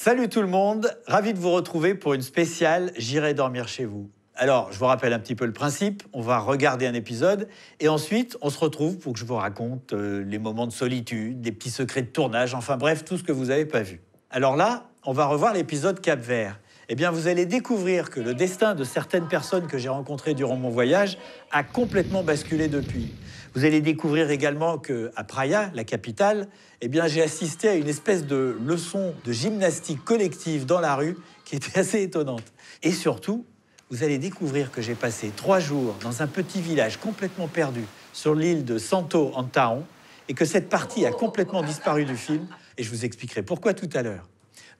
Salut tout le monde, ravi de vous retrouver pour une spéciale J'irai dormir chez vous. Alors, je vous rappelle un petit peu le principe, on va regarder un épisode et ensuite on se retrouve pour que je vous raconte les moments de solitude, des petits secrets de tournage, enfin bref, tout ce que vous n'avez pas vu. Alors là, on va revoir l'épisode Cap-Vert. Eh bien, vous allez découvrir que le destin de certaines personnes que j'ai rencontrées durant mon voyage a complètement basculé depuis. Vous allez découvrir également qu'à Praia, la capitale, eh bien, j'ai assisté à une espèce de leçon de gymnastique collective dans la rue qui était assez étonnante. Et surtout, vous allez découvrir que j'ai passé 3 jours dans un petit village complètement perdu sur l'île de Santo Antão et que cette partie a complètement disparu du film. Et je vous expliquerai pourquoi tout à l'heure.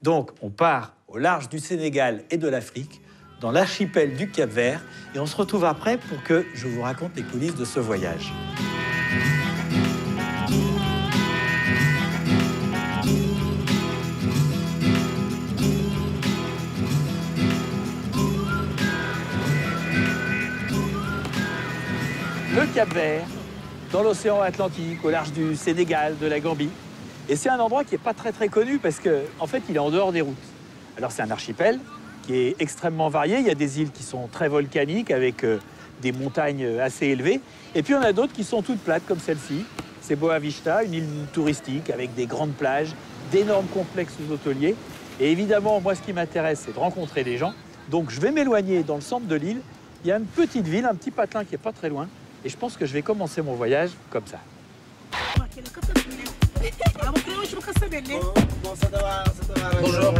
Donc, on part au large du Sénégal et de l'Afrique, dans l'archipel du Cap-Vert, et on se retrouve après pour que je vous raconte les coulisses de ce voyage. Le Cap-Vert, dans l'océan Atlantique, au large du Sénégal, de la Gambie. Et c'est un endroit qui n'est pas très connu parce qu'en fait, il est en dehors des routes. Alors, c'est un archipel qui est extrêmement varié. Il y a des îles qui sont très volcaniques avec des montagnes assez élevées. Et puis, on a d'autres qui sont toutes plates, comme celle-ci. C'est Boa Vista, une île touristique avec des grandes plages, d'énormes complexes hôteliers. Et évidemment, moi, ce qui m'intéresse, c'est de rencontrer des gens. Donc, je vais m'éloigner dans le centre de l'île. Il y a une petite ville, un petit patelin qui n'est pas très loin. Et je pense que je vais commencer mon voyage comme ça. Bonjour.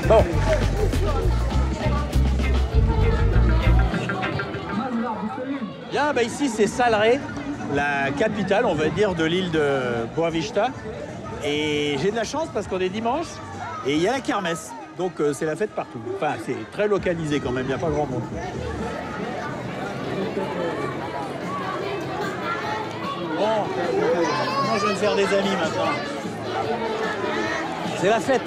Bon. Bien, bah ici c'est Salré, la capitale, on va dire, de l'île de Boa Vista. Et j'ai de la chance parce qu'on est dimanche et il y a la kermesse. Donc c'est la fête partout. Enfin, c'est très localisé quand même, il n'y a pas grand monde. Bon, moi je vais me faire des amis maintenant. C'est la fête.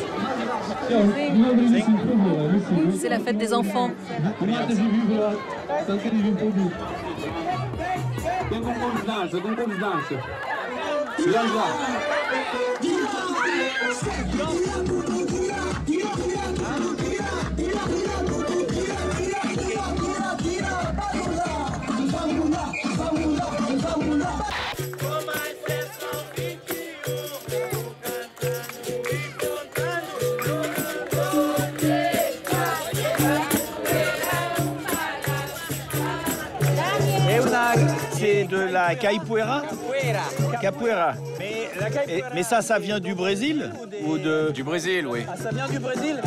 C'est la fête des enfants. C'est de la capoeira. Capoeira. Mais ça vient du Brésil ou de... Du Brésil, oui. Ah, ça vient du Brésil.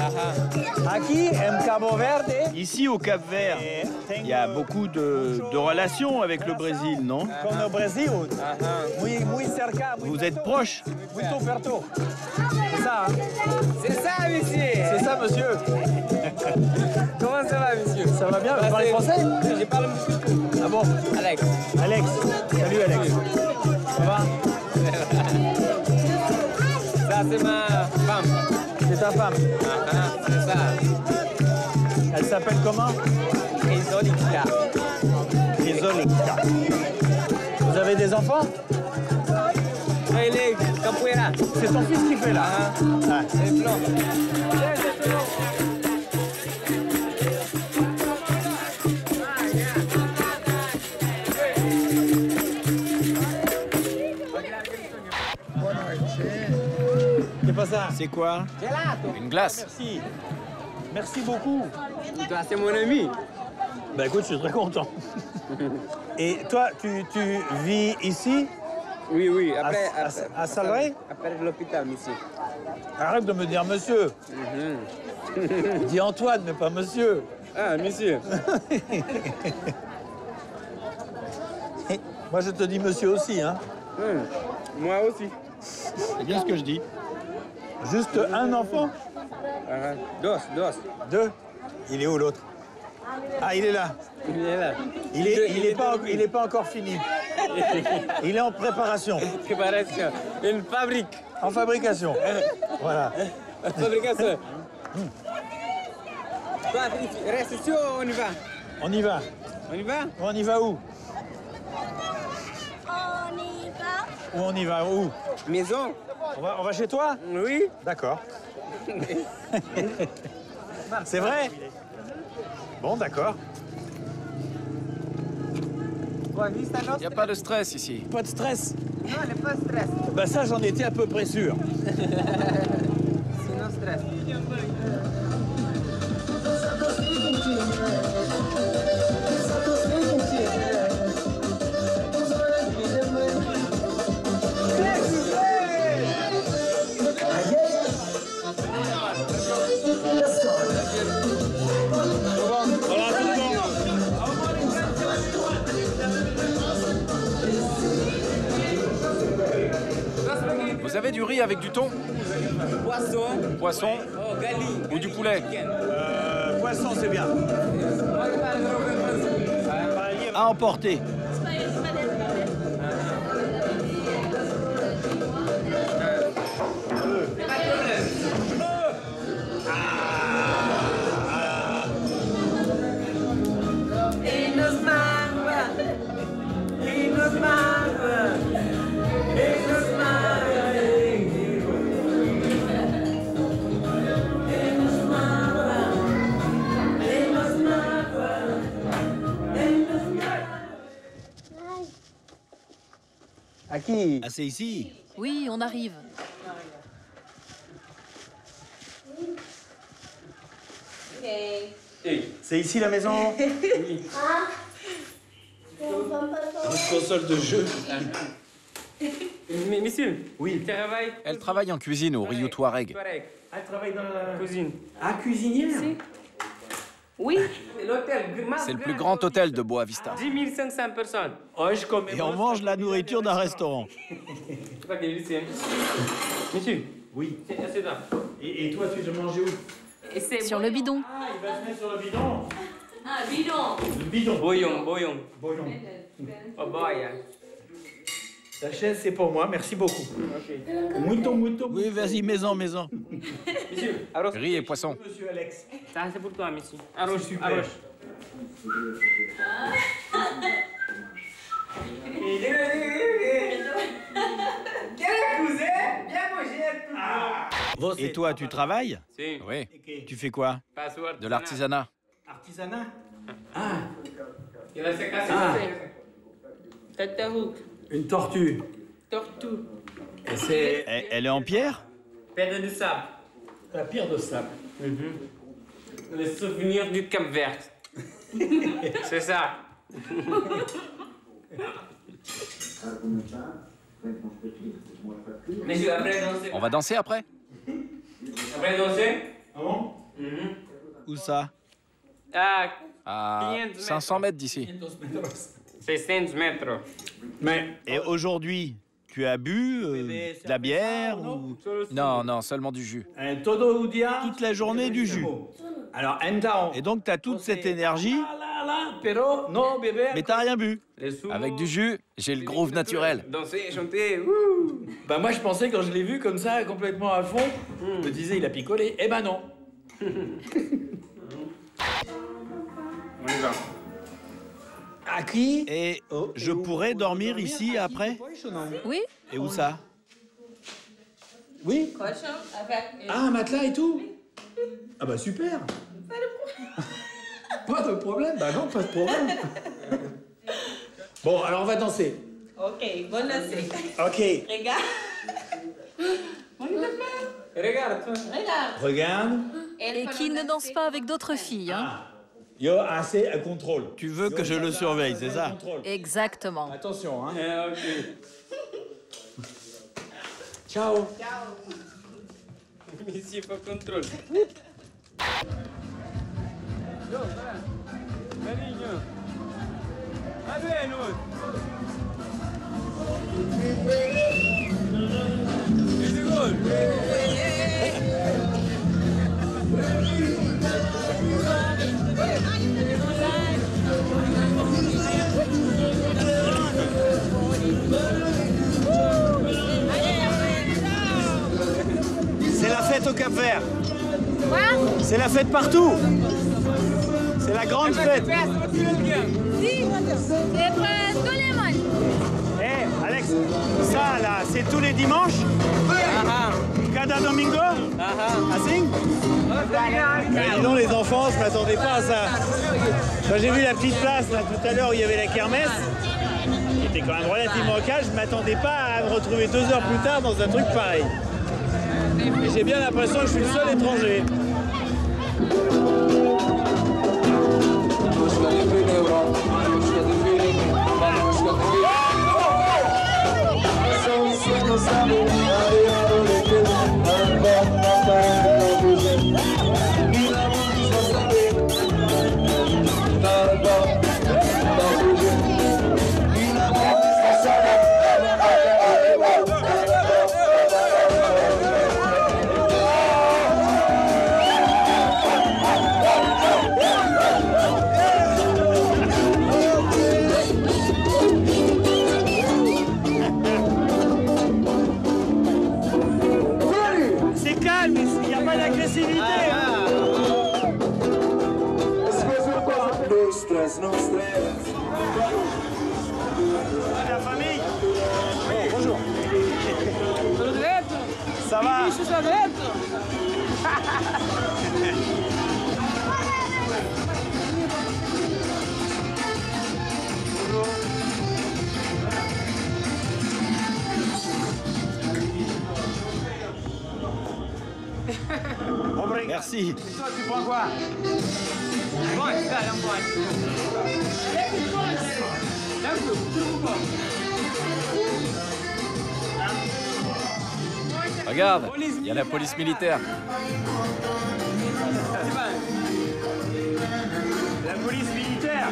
Aquí, en Cabo Verde. Ici, au Cap-Vert, il y a beaucoup de relations avec le Brésil, non? Comme au Brésil. Muy cerca. Vous êtes proches? Muito perto. C'est ça, hein? C'est ça, monsieur. C'est ça, monsieur. Comment ça va, monsieur? Ça va bien? Vous parlez français? Je parle monsieur. Ah bon? Alex. Alex. Salut, Alex. Ça va? Ça, c'est ma femme. C'est ta femme? C'est ça. Elle s'appelle comment? Isolika. Isolika. Vous avez des enfants? Il est capoeira. C'est ton fils qui fait là. Ah. C'est blanc. C'est pas ça. C'est quoi? Gelato. Une glace. Merci. Merci beaucoup. Toi, c'est mon ami. Bah écoute, je suis très content. Et toi, tu vis ici? Oui, oui. À Salré? Après l'hôpital, monsieur. Arrête de me dire monsieur. Dis Antoine, mais pas monsieur. Ah, monsieur. Moi, je te dis monsieur aussi, hein. Moi aussi. C'est bien ce que je dis. Juste un enfant? Dos. 2? Il est où l'autre? Ah, il est là. Il est là. Il est pas encore fini. Il est en préparation. Préparation. Une fabrique. En fabrication. Voilà. Fabrication. Toi, reste ici ou on y va? On y va. On y va? On y va où? On y va. Où on y va où? Maison? On va chez toi? Oui. D'accord. C'est vrai? Bon, d'accord. Il n'y a pas de stress ici. Pas de stress? Non, il n'est pas stress. Bah ça, j'en étais à peu près sûr. Sinon stress. Vous avez du riz avec du thon? Poisson. Poisson Oh, gali. ou du poulet? Poisson, c'est bien. À emporter. À qui? Ah, c'est ici. Oui, on arrive. C'est ici la maison. Une console de jeu. Monsieur? Oui. Il travaille? Elle travaille en cuisine au Rio Touareg. Elle travaille dans la Cuisine. Ah, cuisinière. Oui. L'hôtel. C'est le plus grand hôtel de Boa Vista. 10 500 personnes. Et on mange la nourriture d'un restaurant. C'est pas qu'il ici. Monsieur? Oui. C'est là. Et toi, tu te manges où? Sur le bidon. Ah, il va se mettre sur le bidon. Ah, bidon. Le bidon. Bouillon. Bouillon. Oh, boy. La chaise, c'est pour moi. Merci beaucoup. Ok. Mouton. Oui, vas-y, maison. Monsieur, arroz. Riz et poisson. Monsieur Alex. Ça, c'est pour toi, monsieur. Arroz. Super. Arroz. Et toi, tu travailles? Si. Oui. Tu fais quoi? Password. De l'artisanat. Artisanat. Il va se casser. Tatahouk. Une tortue. Tortue. Et c'est... Elle est en pierre? Pedre de sable. La pierre de sable. Le souvenir du Cap Vert. C'est ça. Mais je vais après danser. On va danser après? Après danser? Ah bon? Où ça? Ah, À 500 mètres. 500 mètres d'ici. 600 mètres. Mais... Et aujourd'hui, tu as bu de la bière ou... Non, seulement du jus. Todo dia. Toute la journée du jus. Alors, et donc, tu as toute cette énergie, mais t'as rien bu. Avec du jus, j'ai le groove naturel. Danser, chanter, wouh. Bah moi, je pensais, quand je l'ai vu comme ça, complètement à fond, je me disais, il a picolé. Eh ben non. On y va. À qui? Et je pourrais dormir ici après? Oui. Et où ça? Oui? Ah, un matelas et tout? Ah bah super. Pas de problème. Bah non, pas de problème. Bon, alors on va danser. Ok, bonne danser. Ok. Regarde. Regarde, toi. Regarde. Regarde. Et qui ne danse pas avec d'autres filles. Hein. Yo, assez à contrôle. Tu veux que je le surveille, c'est ça? Exactement. Attention, hein. Ok. Ciao. Ici, pas contrôle. Marinho. Allez, nous. C'est la fête au Cap-Vert. C'est la fête partout. C'est la grande fête. Eh, Alex, ça là, c'est tous les dimanches? Cada domingo? Así? Dis donc les enfants, je m'attendais pas à ça. Quand j'ai vu la petite place là tout à l'heure où il y avait la kermesse, qui était quand même relativement calme, je m'attendais pas à me retrouver 2 heures plus tard dans un truc pareil. Et j'ai bien l'impression que je suis le seul étranger. C'est calme, il n'y a pas d'agressivité. La famille. Oh, bonjour. Ça va? Merci. Toi, tu prends quoi? Regarde, il y a la police militaire. La police militaire.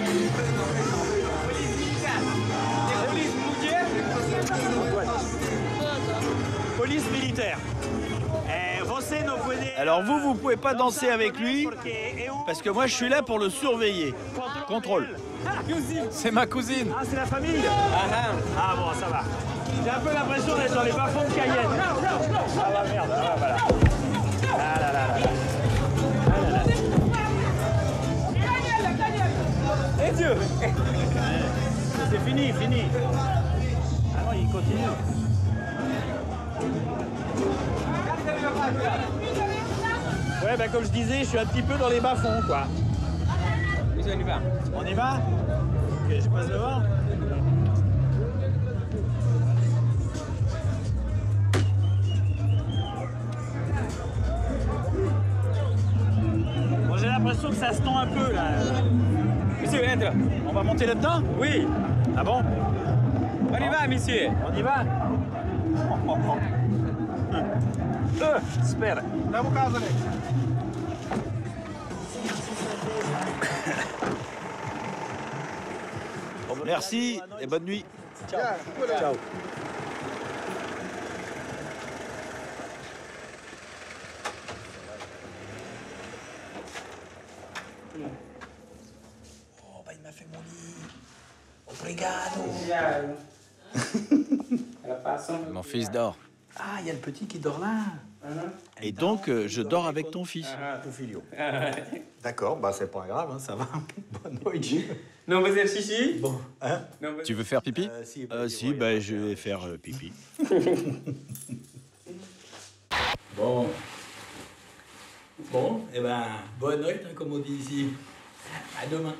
Police militaire. Alors vous pouvez pas danser avec lui, parce que moi je suis là pour le surveiller. Contrôle. C'est ma cousine. Ah, c'est la famille? Ah bon, ça va. J'ai un peu l'impression d'être dans les bas-fonds de Cayenne. Ah bah merde, ah, voilà. Ah là là là. Ah là là. Et Dieu. C'est fini, fini. Ah non, il continue. Ouais, bah comme je disais, je suis un petit peu dans les bas-fonds, quoi. On y va. On y va? Ok, je passe devant. Bon, j'ai l'impression que ça se tend un peu, là. Monsieur, entre. On va monter là-dedans? Oui. Ah bon? On y va, monsieur. On y va? Spera. Merci et bonne nuit. Ciao. Ciao. Oh, bah il m'a fait mon lit. Obrigado. Mon fils dort. Ah, il y a le petit qui dort là. Et donc, je dors avec ton fils. Ton filio. D'accord, bah c'est pas grave, hein, ça va. Bonne nuit. Non, vous êtes ici? Bon, hein? Tu veux faire pipi? Si, bah je vais faire pipi. Bon. Bon, eh ben, bonne nuit, hein, comme on dit ici. À demain.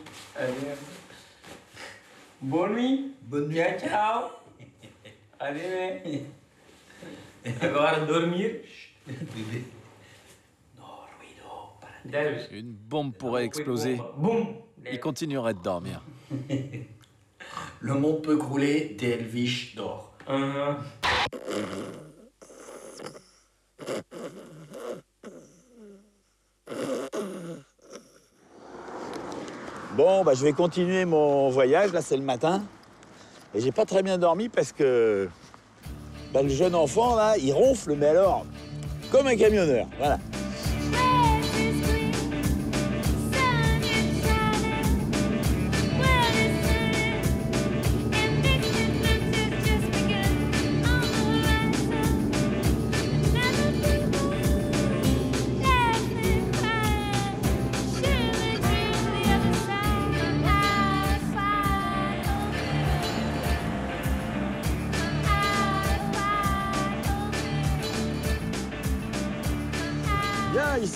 Bonne nuit. Bonne nuit. Ciao, ciao. Allez, agora dormir. Une bombe pourrait exploser. Boum. Il continuerait de dormir. Le monde peut crouler, Delvish dort. Bon, bah, je vais continuer mon voyage. Là, c'est le matin. Et j'ai pas très bien dormi parce que bah, le jeune enfant, là, il ronfle, mais alors, comme un camionneur. Voilà.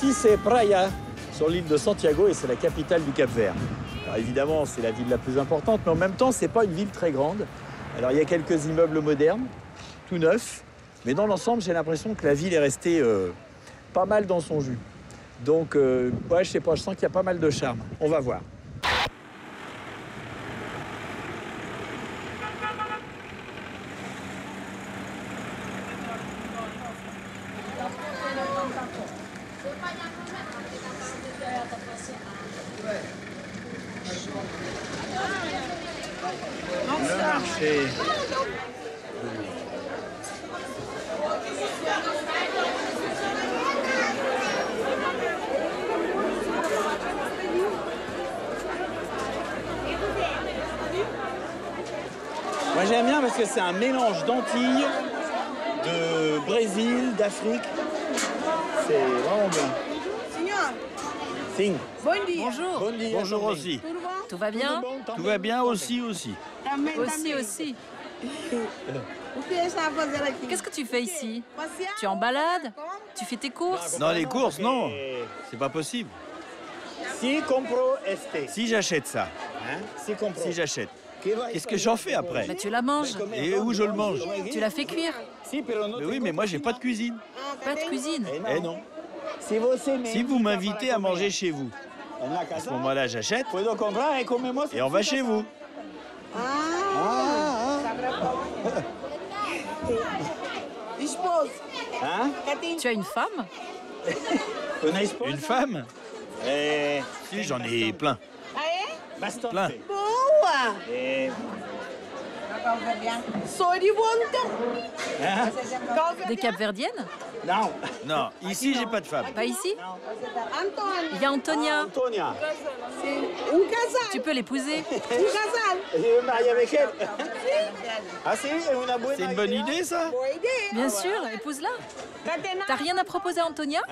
Ici, c'est Praia, sur l'île de Santiago, et c'est la capitale du Cap-Vert. Alors évidemment, c'est la ville la plus importante, mais en même temps, c'est pas une ville très grande. Alors il y a quelques immeubles modernes, tout neufs, mais dans l'ensemble, j'ai l'impression que la ville est restée pas mal dans son jus. Donc, ouais, je sais pas, je sens qu'il y a pas mal de charme. On va voir. Le marché. Moi j'aime bien parce que c'est un mélange d'Antilles, de Brésil, d'Afrique. C'est vraiment bien. Senhor, Sing. bom dia. Bonjour. Bon dia, Bonjour também. aussi. Tudo bom? Tout va bien? Tout va bien aussi. Também, Aussi, também. aussi. O que você está fazendo aqui? Qu'est-ce que tu fais ici? Passear? Tu es en balade? Tu fais tes courses? Non, les courses, non. C'est pas possible. Si compro este. Si j'achète ça, Hein? Si compro. si j'achète, qu'est-ce que j'en fais après? Bah, tu la manges. Et où je le mange? Tu la fais cuire. Si, pero no Mais te oui, mais moi j'ai pas de cuisine. Pas de cuisine. Eh non. Si você Si vous m'invitez à manger chez vous, en la à casa, ce moment-là j'achète puedo comprar y comemos. et on va chez vous. Esposo. Hein? Tu as une femme? Una esposa? Une femme? Eh, Si, j'en ai plein. Ah, é? bastante. Plein. Boa! Eh, Sou de Bonton. hein? Des Capverdiennes? Non. Non, ici j'ai pas de femme. Pas ici? Antônio. Il y a Antonia. Antonia. Casal. Tu peux l'épouser. Casal. Je veux me marier avec elle. Ah si, è una buena C'est une bonne idea. idée ça? Boa ideia. Bien sûr, épouse-la. Catena. T'as rien à proposer à Antonia?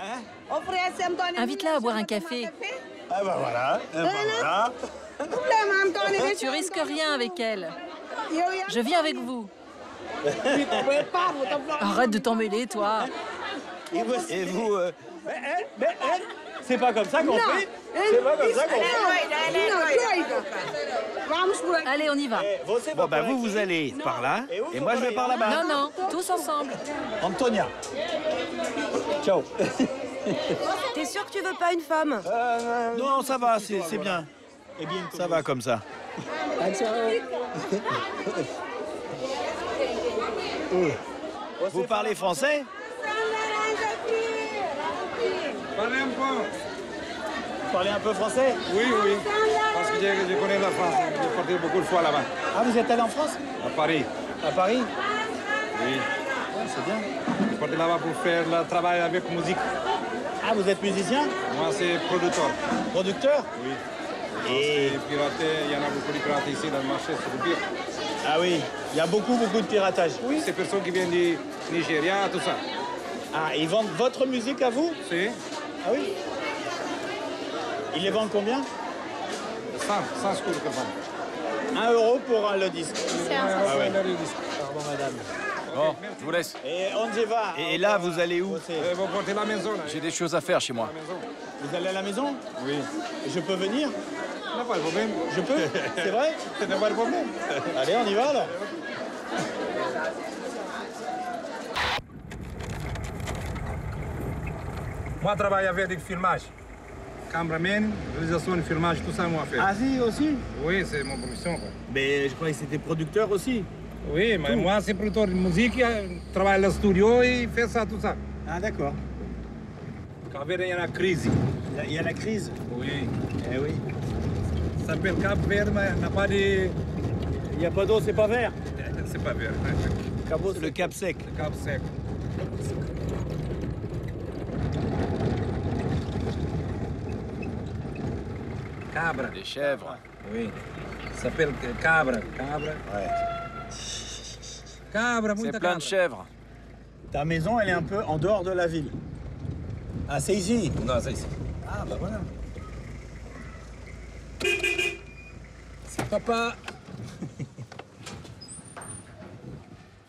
Oferece Antônio. Invite-la à boire un café. Ah bah voilà. Ah bah voilà. Problema, Antônio. Tu risques rien avec elle. Eu ia... Je viens avec vous. Preparo, tô falando. Arrête de t'en mêler, toi. Et voici- Et vous, c'est pas comme ça qu'on fait. C'est pas comme ça qu'on fait. Não, doida. Vamos por aqui. Allez, on y va. Você bon va bah por vous aqui. allez par là et moi je vais par là-bas. Non, non, tous ensemble. Antonia. Ciao. T'es sûr que tu veux pas une femme? Non, ça va, c'est bien. Eh bien, Ça va comme ça. Vous parlez français? Vous parlez un peu français? Oui, oui. Parce que je connais la France. J'ai porté beaucoup de fois là-bas. Ah, vous êtes allé en France? À Paris. À Paris? Oui. Ouais, c'est bien. J'ai porté là-bas pour faire le travail avec musique. Ah, vous êtes musicien? Moi, c'est producteur. Producteur? Oui. Et... Et piraté, il y en a beaucoup de pirates ici dans le marché, c'est le pire. Ah oui, il y a beaucoup de piratage. Oui, c'est personnes qui viennent du Nigeria, tout ça. Ah, ils vendent votre musique à vous? C'est Ah oui? Ils les vendent combien? 100 scores que vend. 1 euro pour le disque. Ah ouais. Pardon, madame. Bon, je vous laisse. Et on y va. Et là, vous allez où? Vous portez la maison, là. J'ai des choses à faire chez moi. Vous allez à la maison? Oui. Je peux venir? Il n'y a pas de problème. Je peux? C'est vrai? Il n'y a pas de problème. Allez, on y va alors. Moi, je travaille avec des filmages. Cameraman, réalisation de filmage, tout ça, moi, fait. Ah si, aussi? Oui, c'est mon profession, quoi. Mais je croyais que c'était producteur aussi. Oui, mais moi, c'est producteur de musique, je travaille dans le studio et fait ça, tout ça. Ah d'accord. Quand il y a une crise. Il y a la crise. Oui. Eh oui. Ça s'appelle Cap Vert, mais n'a pas de... Il n'y a pas d'eau, c'est pas vert. C'est pas vert. Cabot, Le Cap Sec. Le Cap sec. Cabra. Des chèvres. Oui. Ça s'appelle cabra. Cabra. Ouais. Cabra, C'est muita plein cabra. de chèvres. Ta maison, elle est un peu en dehors de la ville. Ah, c'est ici. Non, c'est ici. Ah, bah voilà. C'est papa.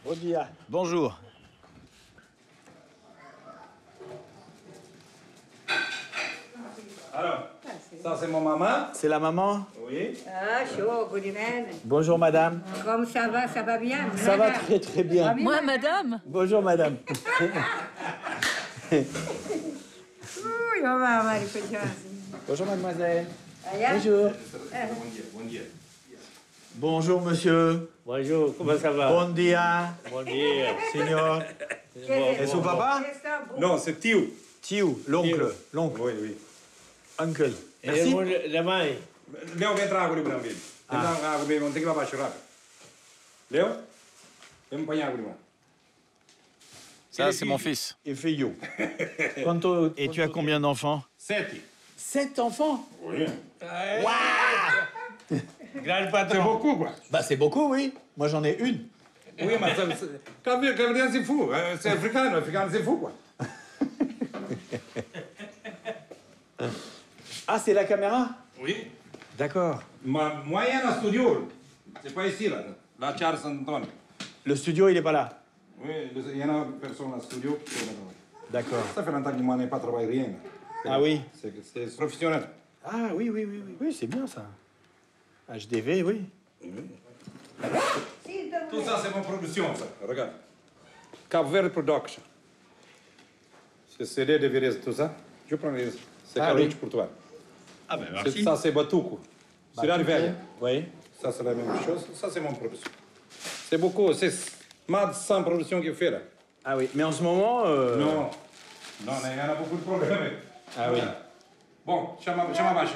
Bon dia. Bonjour. Alors, ça c'est mon maman. C'est la maman? Oui. Ah, chaud, good evening. Bonjour, madame. Comme ça va bien? Ça va très, très bien. Moi, madame. Bonjour, madame. Ui, ó, Maria Coisinha. Bonjour, mademoiselle. Aí, Bonjour. Bom dia, bom dia. Bonjour, monsieur. Bonjour, comment ça va? Bon dia, Bon dia. signor. Et son papa? Non, c'est tio. Tio, l'oncle. L'oncle. Oui, oui. Uncle. E Merci. la mãe? Leo, vem entrar água ali para mim. Entrar água bem, não tem que lavar chorar. Leo, vem apanhar água ali. Ça, c'est mon fils. Et figlio. Et tu as combien d'enfants? 7. 7 enfants? Oui. Grand C'est patron. beaucoup, quoi. Bah, c'est beaucoup, oui. Moi, j'en ai une. Oui, mais Cabo-Verdiano, c'est fou. C'est africain, c'est fou, quoi. Ah, c'est la caméra? Oui. D'accord. Moi, il y a un studio. C'est pas ici, là. La Charles Antonio. Le studio, il est pas là. Oui, il y a une personne dans le studio. D'accord. Ça fait longtemps que moi, je n'ai pas travaillé rien. Ah oui? C'est professionnel. Ah oui, oui, oui, oui. Oui, c'est bien, ça. HDV, oui. Tout ça, c'est mon production, ça. Regarde. Cap Verde Production. C'est CD de virus, tout ça. Je prends les... C'est Ah, cadeau oui. pour toi. Ah ben, Ça, c'est Batuco. C'est la rivière. Oui. Ça, c'est la même chose. Ça, c'est mon production. C'est beaucoup. C'est más de 100 productions qu'il fait, là. Ah oui. Mais en ce moment... Non. Non, mais il y en a beaucoup de problèmes. Ah oui. Bon, chama abaixo.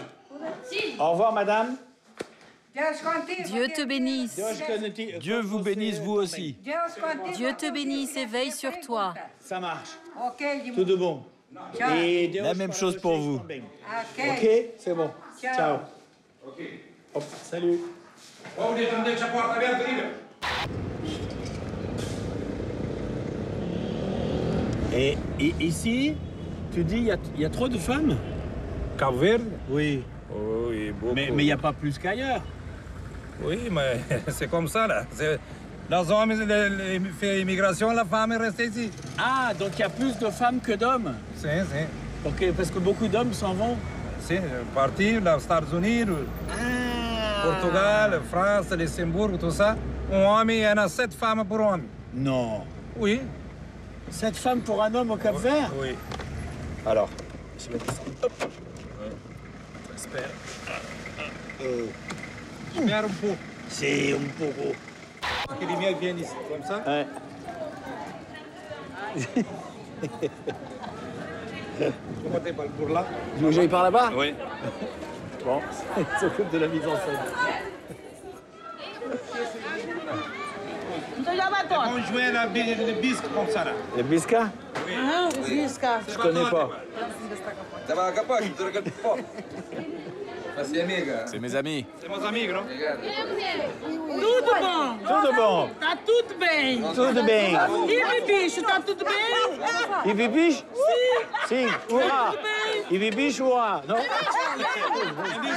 Au revoir, madame. Dieu te bénisse. Dieu vous bénisse, vous aussi. Dieu te bénisse et veille sur toi. Ça marche. Ok, Tout de bon. Et La même chose pour vous. Ok, c'est bon. Ciao. Ok. Hop, salut. Vamos deixar a porta aberta ali, meu. Et ici, tu dis, il y a trop de femmes? Cabo Verde? Oui. Oui, beaucoup. Mais il n'y a pas plus qu'ailleurs. Oui, mais c'est comme ça, là. Les hommes font l'immigration, la femme reste ici. Ah, donc il y a plus de femmes que d'hommes? Sim, sim. Ok, parce que beaucoup d'hommes s'en vont. Sim, partir dos Estados Unidos, Ah. Portugal, France, Luxembourg, tout ça. Homem, il y en a 7 femmes pour homme. Non. Oui. 7 femmes pour un homme au Cap-Vert? Oui. Alors, je vais descendre. Hop. J'espère. Espera um pouco. C'est un peu gros. Parce que les miens viennent ici, comme ça. Ouais. Comment t'es pas pour là? Tu veux que j'aille par là-bas? Oui. Bon, il s'occupe de la mise en scène. On jouait le bisque comme ça, là. Les biscas? Je connais pas. C'est mes amis. C'est meus amigos, não? Tudo bom? Tudo bom? Tá tudo bem. Tudo bem. E bicho, tá tudo bem? E bibiche? Sim. Sim, hurrah. E bibiche, hurrah. Non?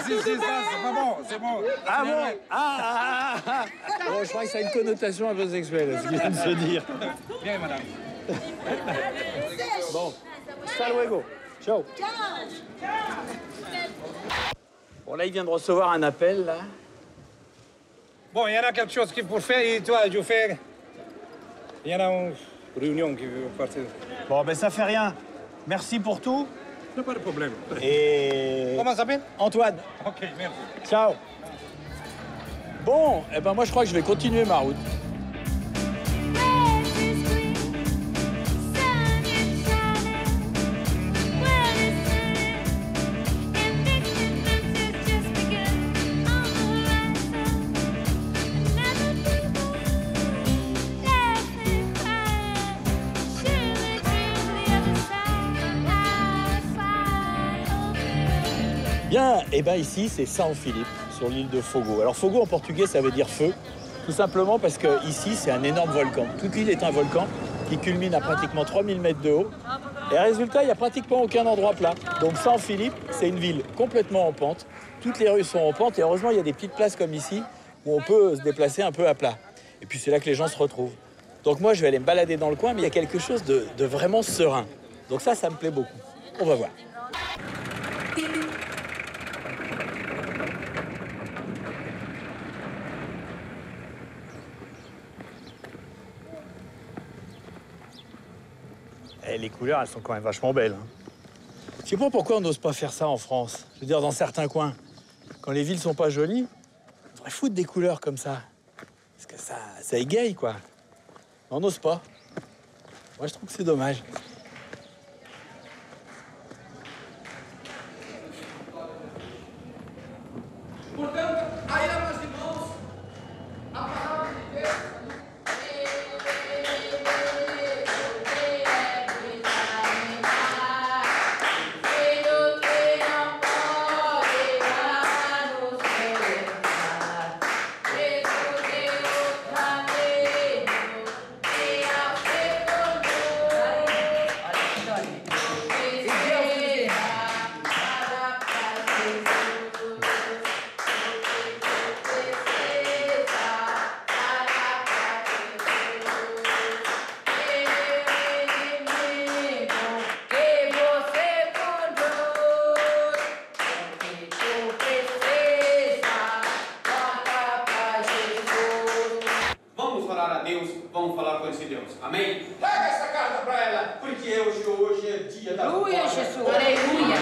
C'est pas bon, c'est bon. Ah bon? Ah. Bon, je crois que ça a une connotation un peu sexuelle, ce qu'il vient de se dire. Bien, madame. Bon. Hasta luego. Ciao. Bon, là, il vient de recevoir un appel, là. Bon, il y en a quelque chose qu'il faut faire et toi, je fais. Il y en a une réunion qui veut partir. Bon, ben ça fait rien. Merci pour tout. Non, pas de problème. Et... Comment ça s'appelle? Antoine. Ok, merci. Ciao. Bon, eh ben moi, je crois que je vais continuer ma route. Bien, et ben ici, c'est São Filipe, sur l'île de Fogo. Alors Fogo en portugais, ça veut dire feu, tout simplement parce que ici, c'est un énorme volcan. Toute l'île est un volcan qui culmine à pratiquement 3000 mètres de haut. Et résultat, il n'y a pratiquement aucun endroit plat. Donc São Filipe, c'est une ville complètement en pente. Toutes les rues sont en pente et heureusement, il y a des petites places comme ici où on peut se déplacer un peu à plat. Et puis c'est là que les gens se retrouvent. Donc moi, je vais aller me balader dans le coin, mais il y a quelque chose de vraiment serein. Donc ça me plaît beaucoup. On va voir. Et les couleurs, elles sont quand même vachement belles. Hein. Je sais pas pourquoi on n'ose pas faire ça en France. Je veux dire, dans certains coins. Quand les villes sont pas jolies, on devrait foutre des couleurs comme ça. Parce que ça égaye, quoi. On n'ose pas. Moi, je trouve que c'est dommage. Vamos falar com esse Deus. Amém? Pega essa carta para ela, porque hoje é dia da Aleluia, Jesus. Aleluia.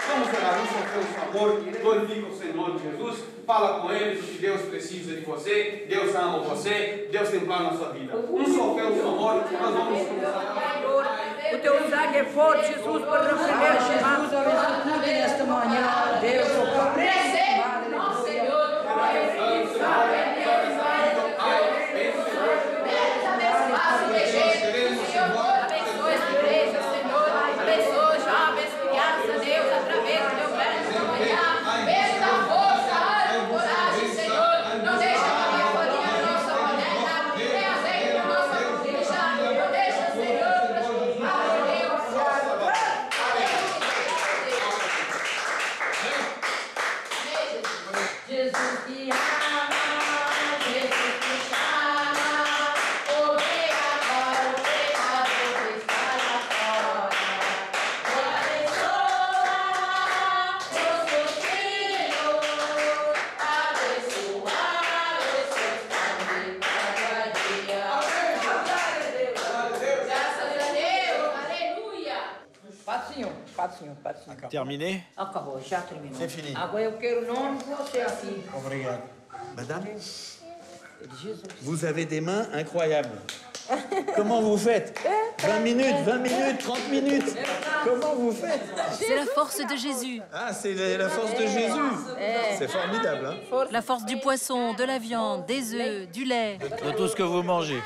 Vamos orar, um só pelo favor, glorifica o Senhor de Jesus, fala com Ele, porque Deus precisa de você, Deus ama você, Deus tem plano na sua vida. Um só pelo favor, nós vamos começar. O teu sangue é forte, Jesus, para receber Jesus. Abençoe tudo nesta manhã. Deus, o Pai. Presente, nosso Senhor. Terminé? Acabou, já terminou. C'est fini. Agora eu quero o nome de você aqui. Obrigado. Madame, Jesus. Vous avez des mains incroyables. Comment vous faites 20 minutes, 30 minutes. Comment vous faites? C'est la force de Jésus. Ah, c'est la force de Jésus. C'est formidable, hein? La force du poisson, de la viande, des œufs, du lait. De tout ce que vous mangez.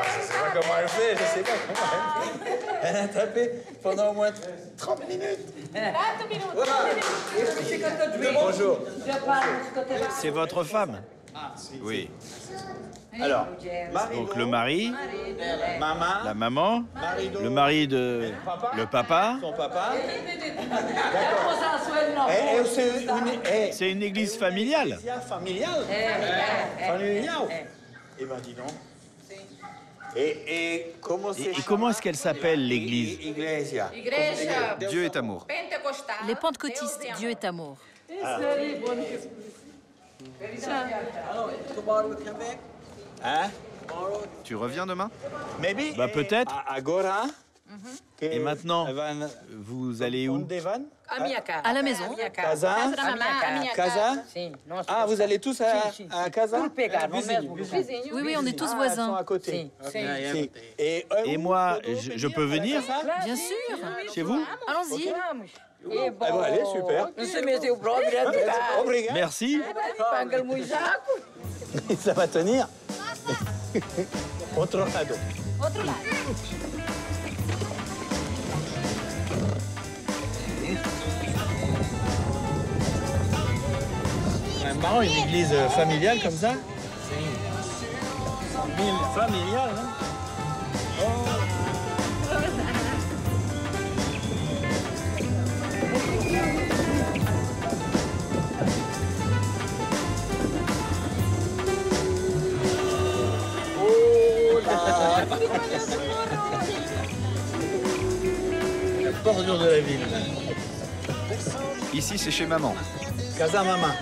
Je sais pas comment elle fait, je sais pas comment elle fait. Elle a tapé pendant au moins 30 minutes. Bonjour. C'est votre femme? Oui. Alors, Donc le mari, maman, la maman, le mari de le papa. son papa. D'accord. C'est une église familiale. Familiale. Familiale. Eh ben, dis donc. Et comment c'est Et comment est-ce qu'elle s'appelle, l'église? Iglesia. Dieu est amour. Les pentecôtistes, Dieu est amour. Hein? Tu reviens demain? Maybe. Bah peut-être. Agora. Et maintenant, vous allez où? À la maison. Casa. Casa. Ah, vous allez tous à Casa? Oui, oui, on est tous Ils sont voisins. à côté. Si. Et moi, je peux venir Bien sûr. chez vous? Allons-y. Ah bon, allez, super. Merci. Ça va tenir. Otro lado. C'est marrant, une église familiale comme ça. C'est une familiale, hein. La bordure de la ville. Ici, c'est chez maman. Casa Mama.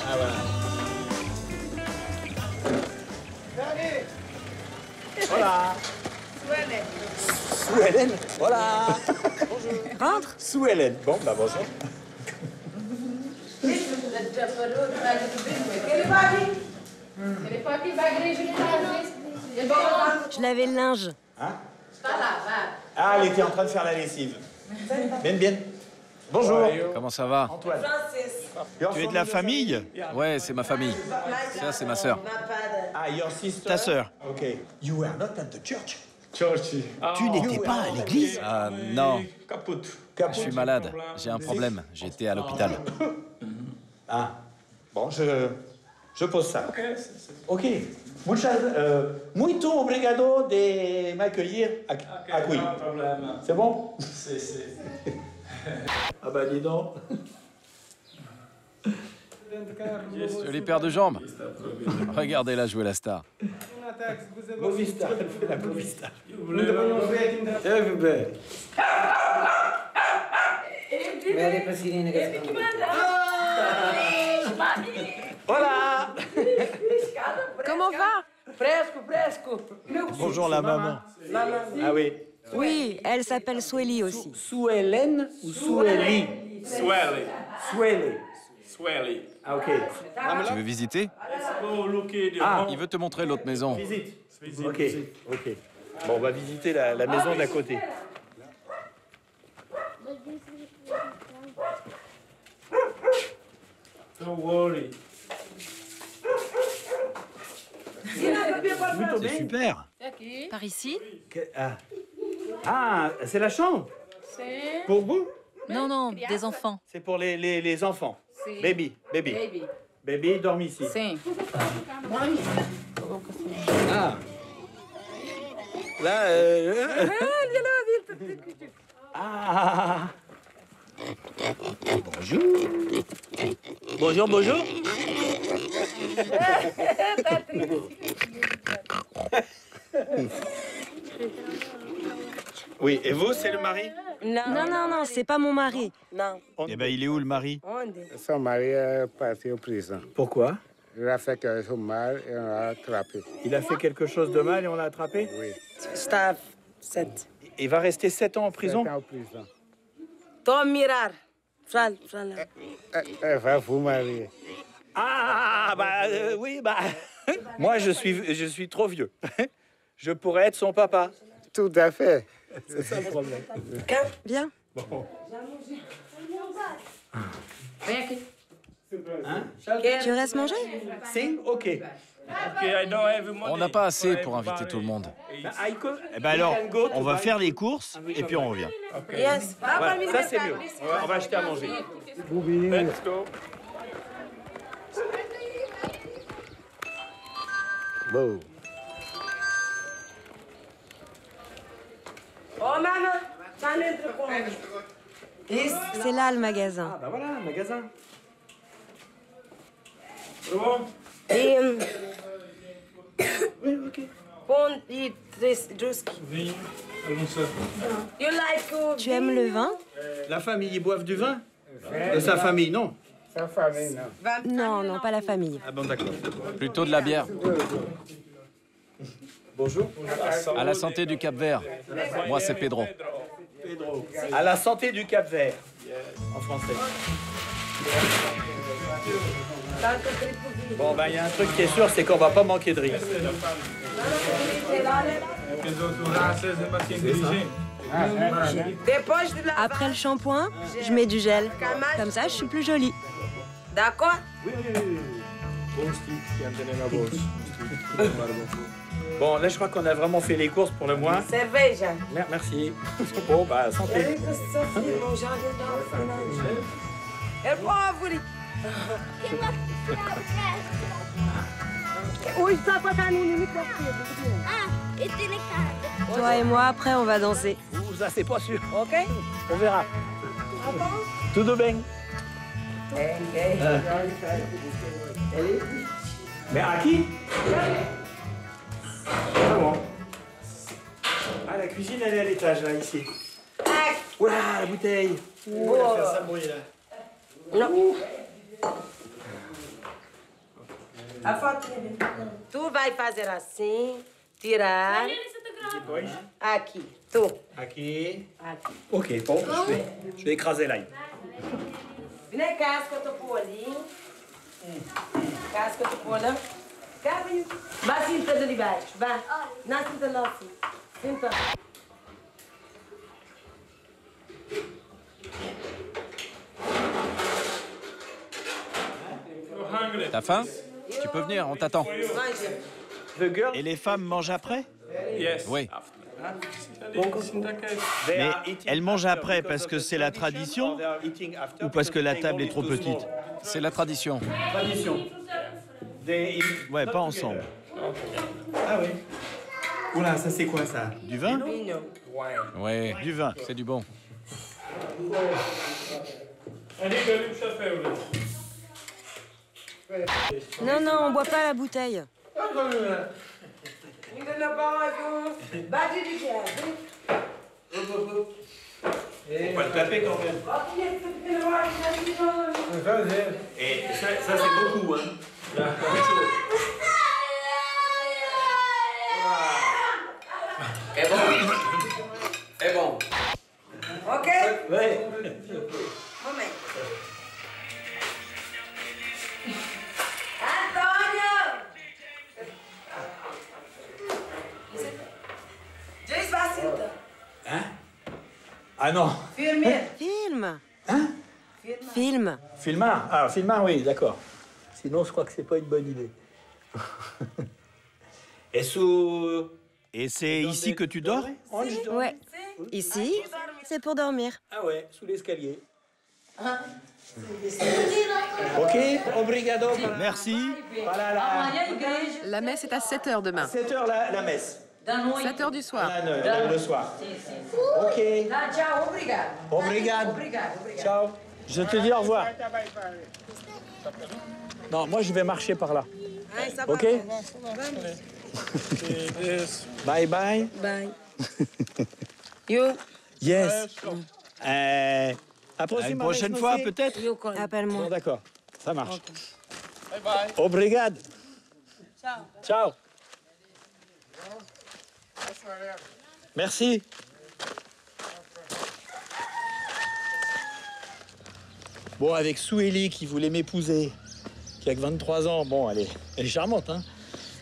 Ah voilà. Voilà. Sous Hélène. Voilà. Rentre. Sous Hélène. Bon, bah bonjour. Je lavais le linge. Hein? Ah, elle était en train de faire la lessive. Bien, bien. Bonjour. Comment ça va? Antoine. Tu es de la famille? Ouais, c'est ma famille. Ça, c'est ma sœur. Ah, your sister. Ta sœur. Ok. You were not at the church. Tu n'étais pas à l'église? Ah, non. Caput. Je suis malade. J'ai un problème. J'étais à l'hôpital. Ah. Bon, je pose ça. Ok. Muito obrigado de m'accueillir à Couy. C'est bon? Ah bah dis donc. Jolie paire de jambes. Regardez-la jouer la star. Movista, elle fait la Movista. Voilà. Comment va? Fresco, fresco. Bonjour la maman. Ah oui. Oui, elle s'appelle Swelly aussi. Sous Hélène ou sous Ellie? Swelly. Swelly. Swelly. Ah ok. Tu veux visiter? Ah, Il veut te montrer l'autre maison. visite. Ok, ok. Bon, on va visiter la maison d'à côté. Don't worry. C'est super. Par ici? Ah, c'est la chambre? Pour vous? Non, non, des enfants. C'est pour les enfants. Baby. Baby dorme ici. Ah. Là, Ah. Bonjour. Bonjour. Oui, et vous, c'est le mari? Non, c'est pas mon mari. Eh ben, il est où le mari? Son mari est parti en prison. Pourquoi? Il a fait quelque chose de mal et on l'a attrapé. Il a fait quelque chose de mal et on l'a attrapé? Oui. Staff 7. Il va rester 7 ans en prison? 7 ans en prison. Tom Mirar. Fral. Elle va vous marier. Ah, bah oui, bah. Moi, je suis trop vieux. Je pourrais être son papa. Tout à fait. C'est ça le problème. Viens. Bon. Hein? Tu restes manger? Sing? OK. On n'a pas assez pour inviter tout le monde. Eh ben alors, on va faire les courses et puis on revient. Yes. Voilà, ça c'est mieux. On va acheter à manger. Let's go. Bon. Oh, maman, c'est là le magasin. Ah, bah voilà, un magasin. Et Oui, OK. tu aimes le vin? La famille, ils boivent du vin? De sa famille, non? Sa famille, non. Non, pas la famille. Ah bon, d'accord. Plutôt de la bière. Bonjour. À la santé du Cap-Vert. Moi, c'est Pedro. À la santé du Cap-Vert. En français. Bon, ben, il y a un truc qui est sûr, c'est qu'on va pas manquer de riz. Après le shampoing, je mets du gel. Comme ça, je suis plus jolie. D'accord? Oui. Bon, là, je crois qu'on a vraiment fait les courses pour le mois. Cerveja. Merci. Bon, bah, santé. Toi et moi, après, on va danser. Ça, c'est pas sûr. OK? On verra. Tudo bem. Mais à qui? Ah bon. Ah, la cuisine, elle est à l'étage, là, ici. Oula, la bouteille. On va faire ça bruit, là. Non. Tu vai fazer assim, tirar. Aqui. Tu. Aqui. Aqui. Ok, bon, je vais écraser l'ail. Vem cá, que eu tô por ali. Cá, que eu tô por lá. Cá, vem. Vai sentar ali baixo. Vai. Não, senta lá assim. Senta. T'as faim? Tu peux venir, on t'attend. Et les femmes mangent après? Oui. Mais elles mangent après parce que c'est la tradition ou parce que la table est trop petite? C'est la tradition. Ouais, pas ensemble. Ah oui. Oula, ça c'est quoi ça? Du vin? Ouais, du vin, c'est du bon. Non, non, on boit pas la bouteille. On va le taper quand même. Et ça c'est beaucoup, hein. É bom. É bom. Ok? Ouais. Momento. Antônio! Despacito. Hein? Ah non. Firme. Film. Hein? Film. Filmar? Ah, Filmar, oui, d'accord. Sinon, je crois que c'est pas une bonne idée. Et c'est ici que tu dors? Ouais. Ici, c'est pour dormir. Ah ouais, sous l'escalier. Ok, obrigado. Merci. Voilà, La messe est à 7h demain. 7h la messe. 7h du soir. Le soir. Ok. Ciao, obrigado. Obrigado. Obrigado. Ciao. Je te dis au revoir. Non, moi je vais marcher par là. Ok? Bye bye. Bye. You. Yes. À une prochaine fois, peut-être? Appelle-moi. Bon, d'accord. Ça marche. Bye bye. Obrigado. Ciao. Ciao. Merci. Bon, avec Soueli qui voulait m'épouser, qui a que 23 ans, bon, elle est charmante, hein.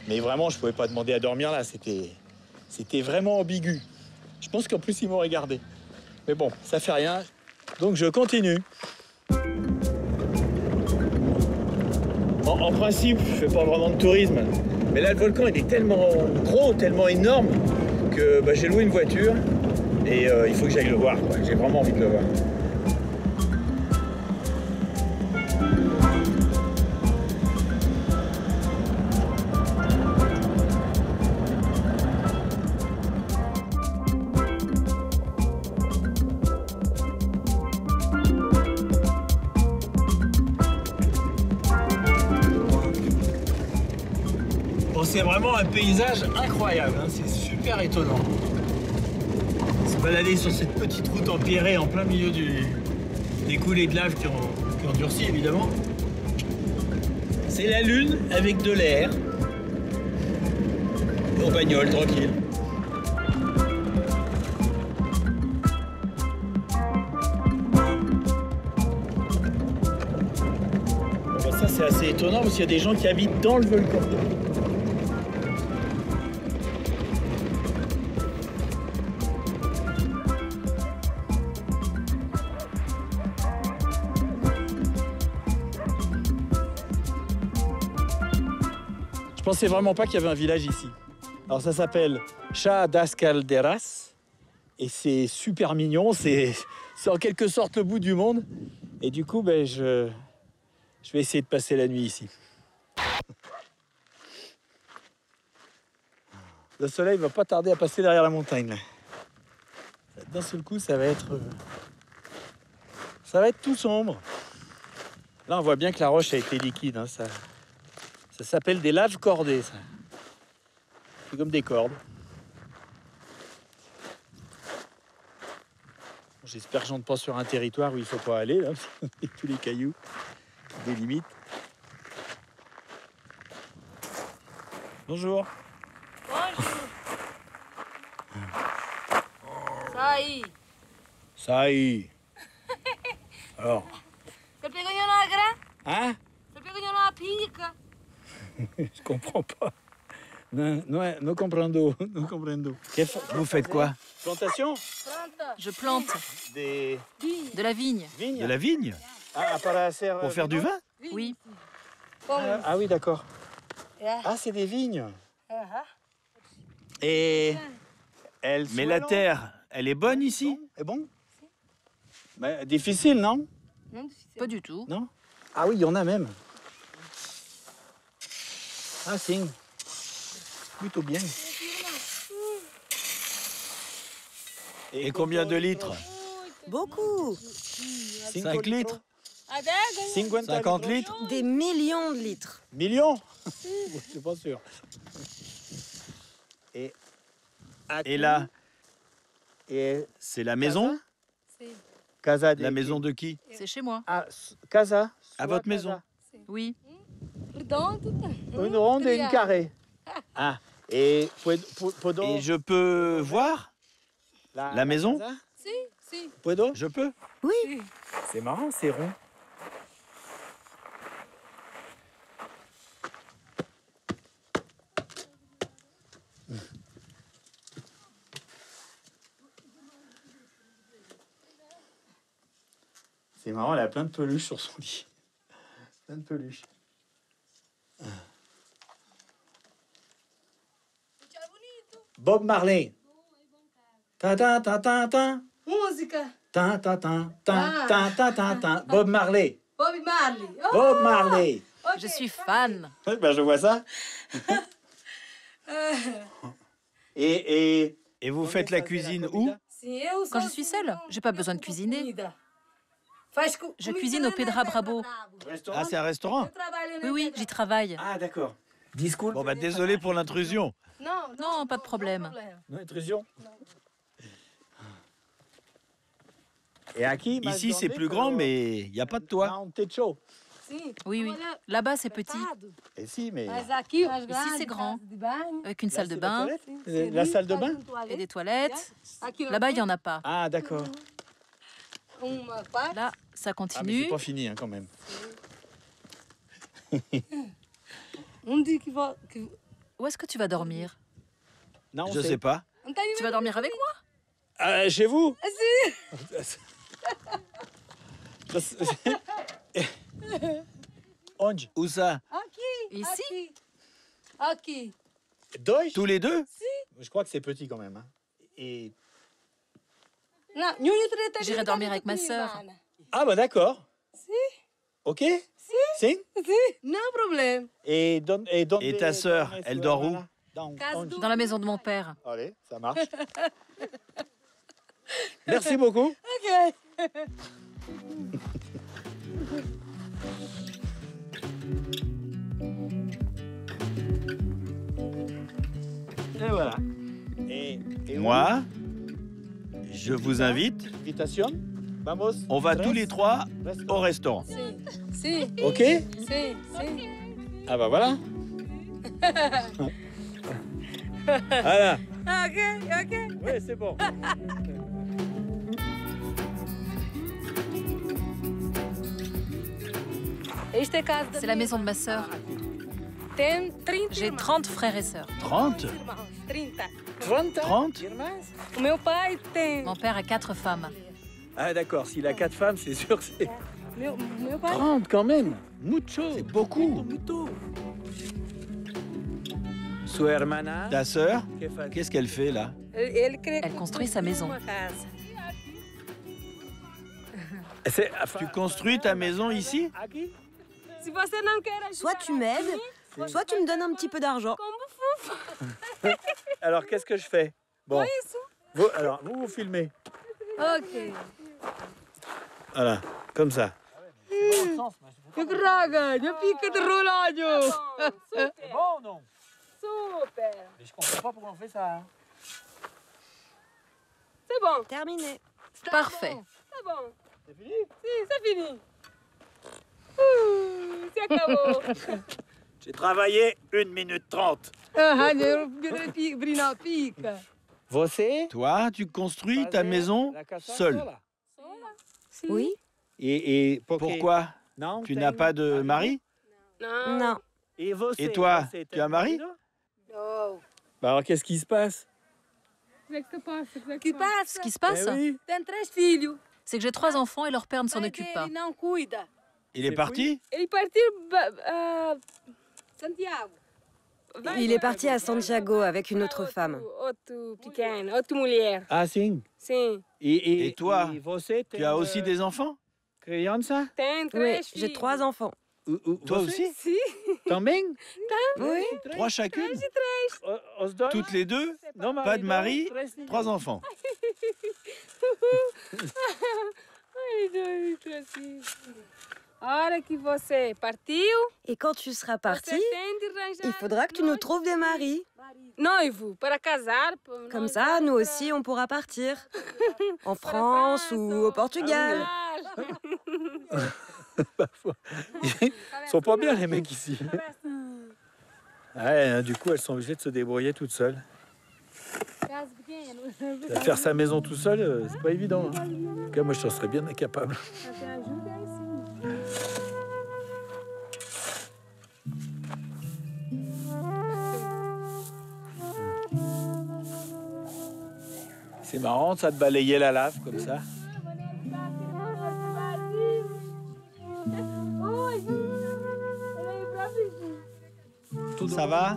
Mais vraiment, je pouvais pas demander à dormir là, c'était vraiment ambigu. Je pense qu'en plus, ils m'ont regardé. Mais bon, ça fait rien, donc je continue. En principe, je fais pas vraiment de tourisme, mais là, le volcan, il est tellement gros, tellement énorme, que j'ai loué une voiture et il faut que j'aille le voir, quoi. J'ai vraiment envie de le voir. C'est vraiment un paysage incroyable, hein. C'est super étonnant. Se balader sur cette petite route empierrée en plein milieu des coulées de lave qui ont durci évidemment. C'est la lune avec de l'air. On bagnole tranquille. Bon, ça c'est assez étonnant parce qu'il y a des gens qui habitent dans le volcan. Je pensais vraiment pas qu'il y avait un village ici. Alors ça s'appelle Chá das Caldeiras et c'est super mignon, c'est en quelque sorte le bout du monde. Et du coup, je vais essayer de passer la nuit ici. Le soleil va pas tarder à passer derrière la montagne. D'un seul coup, ça va être tout sombre. Là, on voit bien que la roche a été liquide, hein, ça s'appelle des laves cordées, ça. C'est comme des cordes. J'espère que j'entre pas sur un territoire où il faut pas aller, là. Avec tous les cailloux des limites. Bonjour. Bonjour. Açaí. Ça y est. Alors, Você pegou na gra? hein? Você pegou na pica? Je comprends pas. Non, non, non comprendo, non comprendo. Vous faites quoi? Plantation? Je plante Des de la vigne. vignes? De la vigne? Ah, para hacer, Pour faire du vin? Oui. Ah oui, d'accord. Ah, c'est des vignes. Et elles Mais la terre, elle est bonne ici? est bon? Mais difficile, non? Pas du tout. Non? Ah oui, il y en a même. Ah, si. Plutôt bien. Et combien de litres? Beaucoup. 5 litres? 50 litres? Des millions de litres. Millions? Je suis pas sûr. Et là, Et c'est la maison? casa La maison de qui? C'est chez moi. Ah, casa. À votre maison? Oui. Une ronde et une carrée. Ah, et puedo, Et je peux voir la maison? casa? Si. Puedo? Je peux? Oui. C'est marrant, c'est rond. C'est marrant, elle a plein de peluches sur son lit. Plein de peluches. Bob Marley. Ta ta ta ta ta. Música. Ta ta ta ta ta ta ta ta. Bob Marley. Bob Marley. Oh, Bob Marley. Je suis fan. Ben, je vois ça. Et Et vous faites la cuisine où? Quand je suis seule, j'ai pas besoin de cuisiner. Je cuisine au Pedra Brabo. Ah, c'est un restaurant? Oui, oui, j'y travaille. Ah, d'accord. Bon, bah désolé pour l'intrusion. Non, pas de problème. Non, intrusion. Et aquí, Ici, c'est plus grand, mais il n'y a pas de toit. Un techo. Oui, oui. Là-bas, c'est petit. Et si, mais... Ici, c'est grand. Avec une salle de bain La salle de bain? et des toilettes. Là-bas, il n'y en a pas. Ah, d'accord. Là, ça Ah, mais continue. c'est pas fini, hein, quand même. Où est-ce que tu vas dormir? Non, Je sais pas. Tu vas dormir avec moi? Chez vous? Onde? Où ça? Ici? Aqui. Dois? Tous les deux? Je crois que c'est petit quand même. Hein. Et... J'irai dormir avec ma sœur. Ah, bah d'accord. Ok? Si? No problème. Et ta sœur, elle dort où? Dans la maison de mon père. Allez, ça marche. Merci beaucoup. Ok. Et voilà. Et Moi, je vous invite. Invitation. Vamos. On va tous les trois au restaurant. Si. Ok? Si. Ah bah voilà. Voilà. Ok. Oui, c'est bon. C'est la maison de ma sœur. J'ai 30 frères et sœurs. 30? 30? Mon père a 4 femmes. Ah d'accord, s'il a 4 femmes, c'est sûr que c'est... 30 quand même. Mucho. C'est beaucoup. Su hermana. Ta sœur, qu'est-ce qu'elle fait là? Elle construit sa maison. Tu construis ta maison ici? Soit tu m'aides, soit tu me donnes un petit peu d'argent. Alors qu'est-ce que je fais? Bon. Vous filmez. Ok. Voilà, comme ça. Que draga, eu pica de rolagno. C'est bon ou non? Super. Mais je comprends pas pourquoi on fait ça. Hein. C'est bon. Terminé. Parfait. C'est bon. C'est fini? Si, c'est fini. C'est acabou. J'ai travaillé 1 minute 30. Ah, eu brina pica. Toi, tu construis ta maison seul. Oui. Pourquoi? Tu n'as pas de mari? Non. Et toi, tu as un mari? Bah alors qu'est-ce qui se passe? Ce qui se passe, c'est que j'ai 3 enfants et leur père ne s'en occupe pas. Il est parti? Il est parti à Santiago avec une autre femme. Ah, si. Et toi, tu as aussi des enfants? Oui, j'ai 3 enfants. Toi aussi? Também? Oui. 3 chacune? Toutes les 2? Pas de mari, 3 enfants. Et quand tu seras parti, il faudra que tu nous trouves des maris. Comme ça, nous aussi, on pourra partir. En France ou au Portugal. Ils sont pas bien, les mecs, ici. Ouais, du coup, elles sont obligées de se débrouiller toutes seules. Faire sa maison tout seul, c'est pas évident. Hein. En tout cas, moi, je t'en serais bien incapable. C'est marrant, ça, de balayer la lave comme ça. Ça va?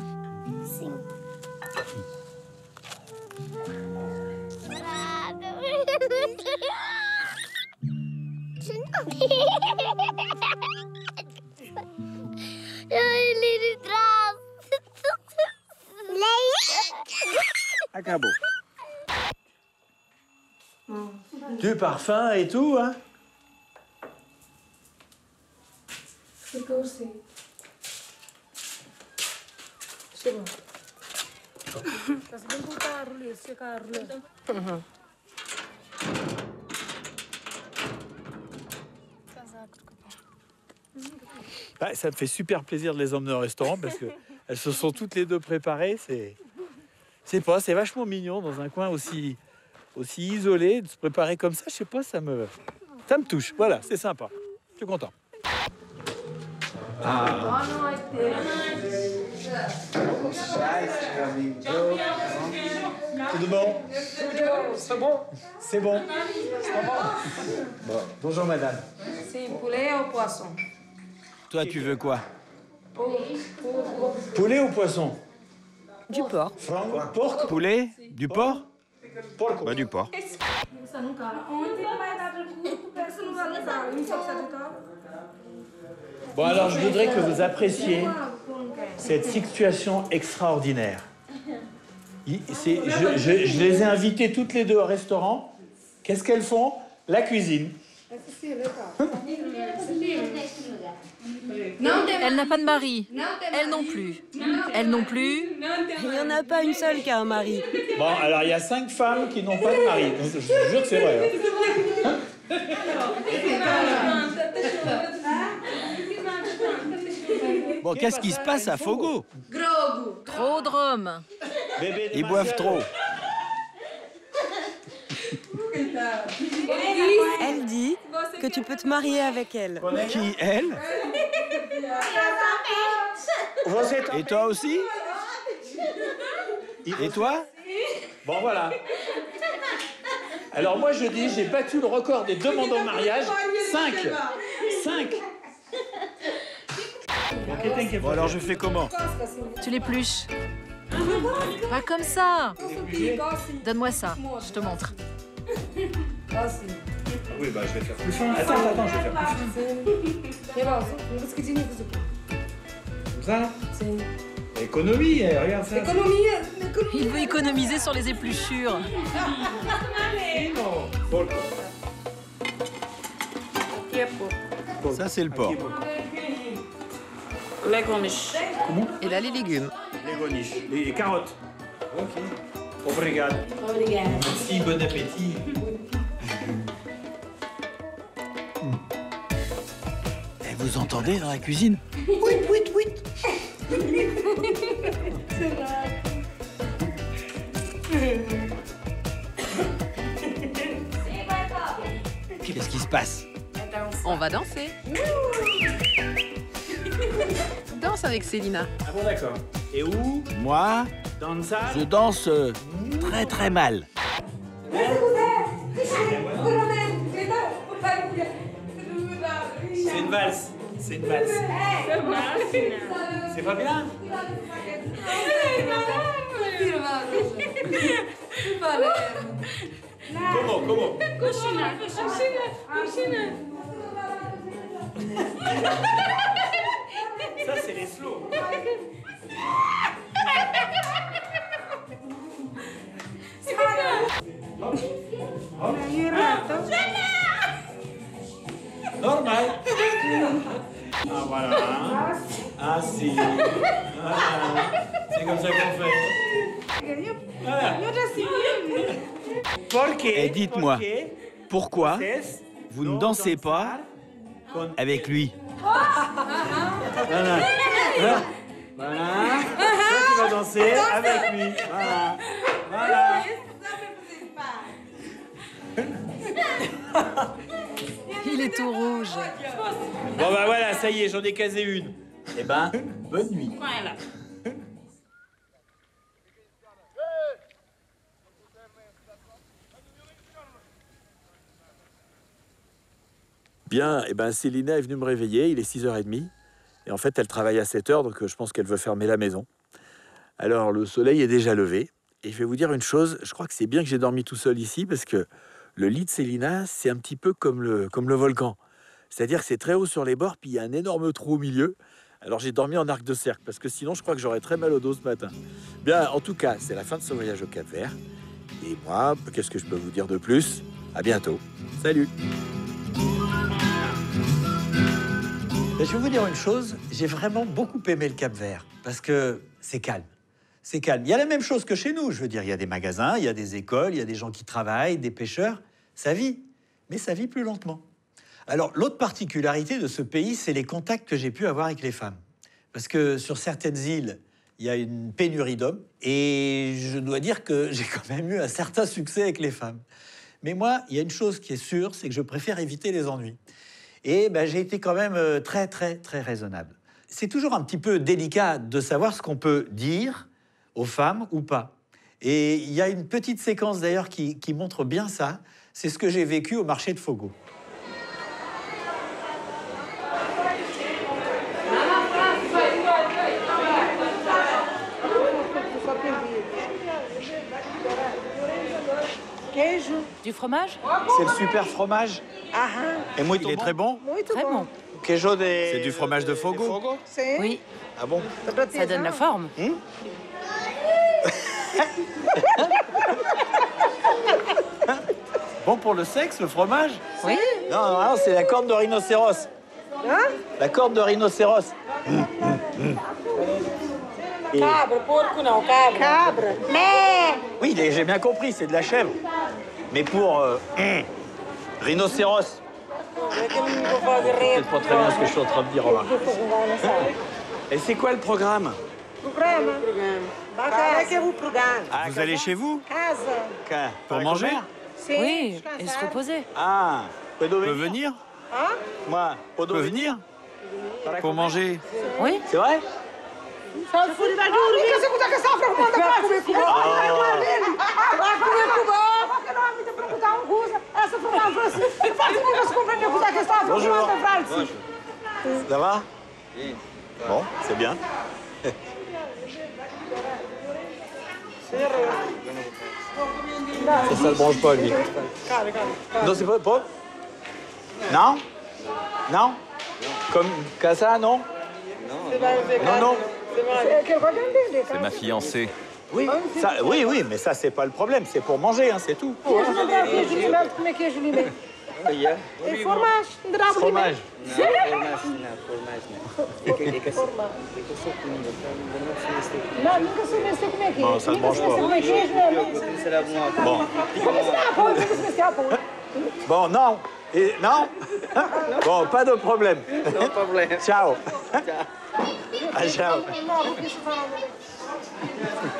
Acabou. Du parfum et tout, hein? C'est bon. Bah, ça me fait super plaisir de les emmener au restaurant parce qu'elles se sont toutes les deux préparées. C'est vachement mignon dans un coin aussi isolé, de se préparer comme ça. Je sais pas, ça me touche. Voilà, c'est sympa. Je suis content. Tout bon? C'est bon? C'est bon. Bon. Bonjour madame. C'est poulet ou poisson? Toi, tu veux quoi? Poulet ou poisson? Du porc. Porc? Poulet? Du porc? Bah, du porc. Bon, alors je voudrais que vous appréciez cette situation extraordinaire. Je les ai invitées toutes les deux au restaurant. Qu'est-ce qu'elles font? La cuisine. Elle n'a pas de mari. Elle non plus. Elle non plus. Il n'y en a pas une seule qui a un mari. Bon, alors il y a 5 femmes qui n'ont pas de mari. Je vous jure que c'est vrai. Hein. Bon, qu'est-ce qui se passe à Fogo? Trop de rhum. Ils boivent trop. Elle dit que tu peux te marier avec elle. Qui, elle? Et toi aussi? Et toi? Bon, voilà. Alors moi je dis, j'ai battu le record des demandes en mariage. 5. Bon, alors je fais comment? Tu l'épluches. Pas comme ça. Donne-moi ça, je te montre. Oui, bah je vais faire plus fin. Attends, je vais faire plus fin. Comme ça? Économie, regarde ça. Il veut économiser sur les épluchures. Ça, c'est le porc. Comment? Et là, les légumes. Les goniches, les carottes. Ok. Obrigado. Merci, bon appétit. Et vous entendez dans la cuisine? Oui. Qu'est-ce qui se passe? On va danser. Danse avec Célina. Ah bon, d'accord. Et où? Moi, je danse très très mal. C'est une valse. C'est une valse. C'est pas bien? Comment? Ça, c'est les slow. Normal. Ah, voilà. Ah, si. Voilà. C'est comme ça qu'on fait. Voilà. Et dites-moi, pourquoi vous ne dansez pas avec lui? Voilà. Voilà. Toi, tu vas danser avec lui. Voilà. Voilà. Il est tout rouge. Bon, bah voilà, ça y est, j'en ai casé une. Eh ben, bonne nuit. Voilà. Bien, eh ben Célina est venue me réveiller, il est 6h30. Et en fait, elle travaille à 7h, donc je pense qu'elle veut fermer la maison. Alors, le soleil est déjà levé. Et je vais vous dire une chose, je crois que c'est bien que j'ai dormi tout seul ici, parce que le lit de Célina, c'est un petit peu comme le volcan. C'est-à-dire que c'est très haut sur les bords, puis il y a un énorme trou au milieu. Alors, j'ai dormi en arc de cercle, parce que sinon, je crois que j'aurais très mal au dos ce matin. Bien, en tout cas, c'est la fin de ce voyage au Cap-Vert. Et moi, qu'est-ce que je peux vous dire de plus? À bientôt. Salut! Je vais vous dire une chose, j'ai vraiment beaucoup aimé le Cap-Vert, parce que c'est calme. C'est calme. Il y a la même chose que chez nous, je veux dire, il y a des magasins, il y a des écoles, il y a des gens qui travaillent, des pêcheurs. Ça vit, mais ça vit plus lentement. Alors, l'autre particularité de ce pays, c'est les contacts que j'ai pu avoir avec les femmes. Parce que sur certaines îles, il y a une pénurie d'hommes, et je dois dire que j'ai quand même eu un certain succès avec les femmes. Mais moi, il y a une chose qui est sûre, c'est que je préfère éviter les ennuis. Et ben, j'ai été quand même très raisonnable. C'est toujours un petit peu délicat de savoir ce qu'on peut dire aux femmes ou pas. Et il y a une petite séquence d'ailleurs qui montre bien ça. C'est ce que j'ai vécu au marché de Fogo. Du fromage? C'est le super fromage. Et moi, il est très bon. Très bon. Queijo de... C'est du fromage de Fogo? Oui. Ah bon? Ça donne la forme. Bon pour le sexe, le fromage? Oui. Non, c'est la corde de rhinocéros. La corde de rhinocéros. Cabra, porco não, cabra. Cabra. Mais. Oui, j'ai bien compris, c'est de la chèvre. Mais pour rhinocéros. C'est pas très bien ce que je suis en train de dire, remarque. Et c'est quoi le programme? Vous allez chez vous? Casa. Pour manger? Oui, et se reposer. Ah, peut venir? Moi, peut venir? Pour manger? Oui. C'est vrai? Bonjour. Ça va? Bon, c'est bien. Ça ne branche pas, lui. Non, c'est pas... Non? Non? Comme Casa, non? Non. C'est ma fiancée. Oui, ça, oui, mais ça, c'est pas le problème. C'est pour manger, hein, c'est tout. E fromage? Fromage. Não, nunca soube esse como é que é. Não, ça ne mange pas. Como é que é, Bon. Bon, non. Et, non? Bon, pas de problème. No problème. Ciao. Ah, ciao.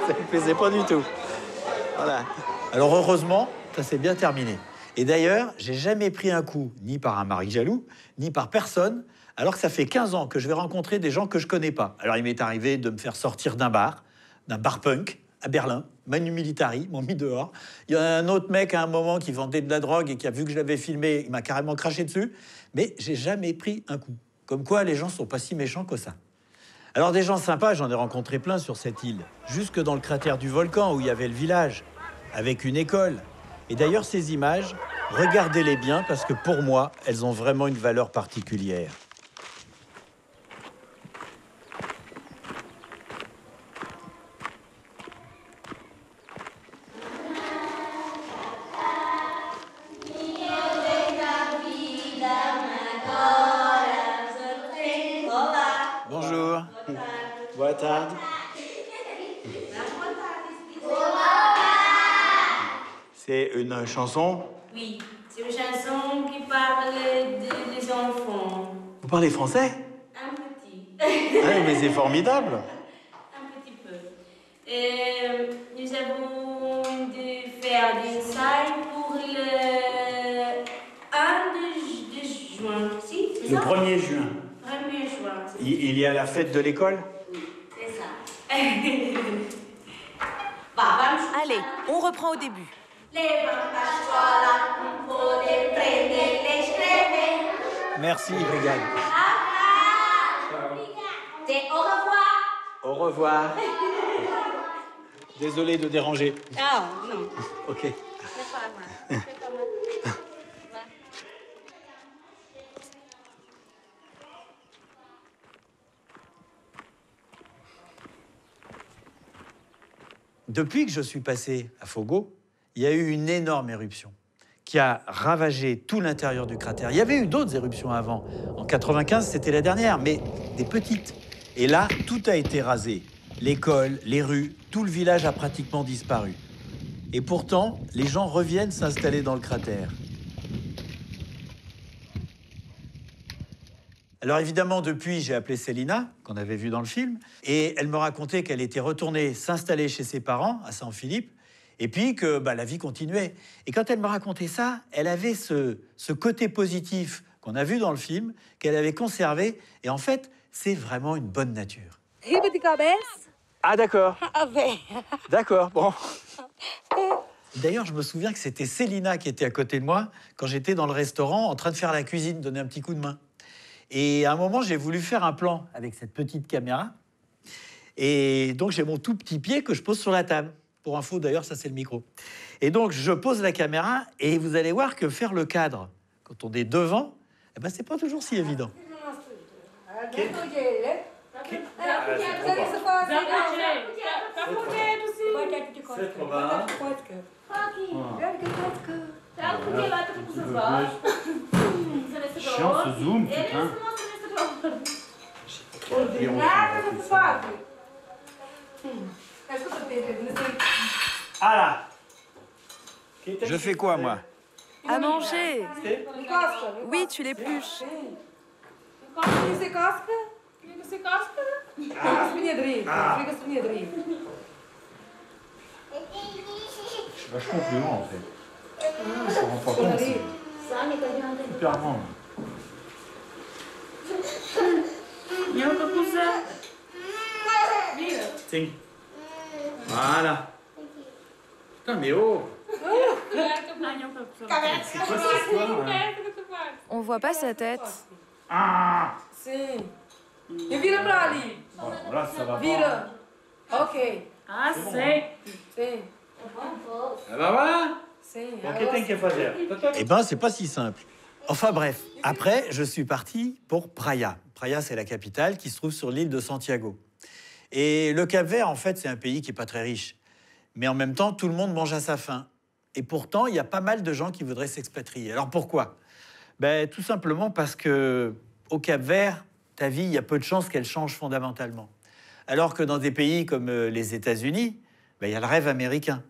Ça ne plaisait pas du tout. Voilà. Alors heureusement, ça s'est bien terminé. Et d'ailleurs, j'ai jamais pris un coup, ni par un mari jaloux, ni par personne, alors que ça fait 15 ans que je vais rencontrer des gens que je connais pas. Alors il m'est arrivé de me faire sortir d'un bar punk, à Berlin. Manu Militari m'ont mis dehors. Il y a un autre mec à un moment qui vendait de la drogue et qui a vu que je l'avais filmé, il m'a carrément craché dessus. Mais j'ai jamais pris un coup. Comme quoi, les gens sont pas si méchants que ça. Alors des gens sympas, j'en ai rencontré plein sur cette île. Jusque dans le cratère du volcan où il y avait le village, avec une école. Et d'ailleurs, ces images, regardez-les bien parce que pour moi, elles ont vraiment une valeur particulière. Bonjour. Boa tarde. C'est une chanson? Oui, c'est une chanson qui parle des enfants. Vous parlez français? Un petit. Ah, mais c'est formidable. Un petit peu. Nous avons de faire des enseigne pour le 1 de juin. Si, c'est Le ça? 1er juin. 1er juin. Il y a la fête de l'école? C'est ça. Allez, on reprend au début. Merci, Régal. Au revoir. Au revoir. Désolé de déranger. Ah, non. Ok. C'est pas mal. C'est pas mal. Depuis que je suis passé à Fogo, il y a eu une énorme éruption qui a ravagé tout l'intérieur du cratère. Il y avait eu d'autres éruptions avant. En 95, c'était la dernière, mais des petites. Et là, tout a été rasé. L'école, les rues, tout le village a pratiquement disparu. Et pourtant, les gens reviennent s'installer dans le cratère. Alors évidemment, depuis, j'ai appelé Célina, qu'on avait vu dans le film, et elle me racontait qu'elle était retournée s'installer chez ses parents, à Saint-Philippe, et puis que la vie continuait. Et quand elle me racontait ça, elle avait ce côté positif qu'on a vu dans le film, qu'elle avait conservé, et en fait, c'est vraiment une bonne nature. Ah d'accord. D'accord, bon. D'ailleurs, je me souviens que c'était Célina qui était à côté de moi quand j'étais dans le restaurant en train de faire la cuisine, donner un petit coup de main. Et à un moment, j'ai voulu faire un plan avec cette petite caméra. Et donc, j'ai mon tout petit pied que je pose sur la table. Pour info, d'ailleurs, ça, c'est le micro. Et donc, je pose la caméra et vous allez voir que faire le cadre, quand on est devant, eh ben, c'est pas toujours si évident. Chiant ce zoom, putain. Ah là. Je fais quoi, moi? À manger. Oui, tu l'épluches. Je suis vachement plus grand en fait. Je me rends pas compte. C'est super grand. Tiens. Voilà. Putain, mais oh! C'est quoi cette histoire hein? On voit pas sa tête. Ah! Sim. E vira pra ali. Bon, là, ça va Vira. Ok. Ah, C'est bon, c'est. Sim. Ah ben voilà! Sim. O que tem que fazer? Eh ben, c'est pas si simple. Enfin bref, après, je suis parti pour Praia. Praia, c'est la capitale qui se trouve sur l'île de Santiago. Et le Cap-Vert, en fait, c'est un pays qui est pas très riche. Mais en même temps, tout le monde mange à sa faim. Et pourtant, il y a pas mal de gens qui voudraient s'expatrier. Alors pourquoi? Ben, tout simplement parce que au Cap-Vert, ta vie, il y a peu de chances qu'elle change fondamentalement. Alors que dans des pays comme les États-Unis, ben, il y a le rêve américain.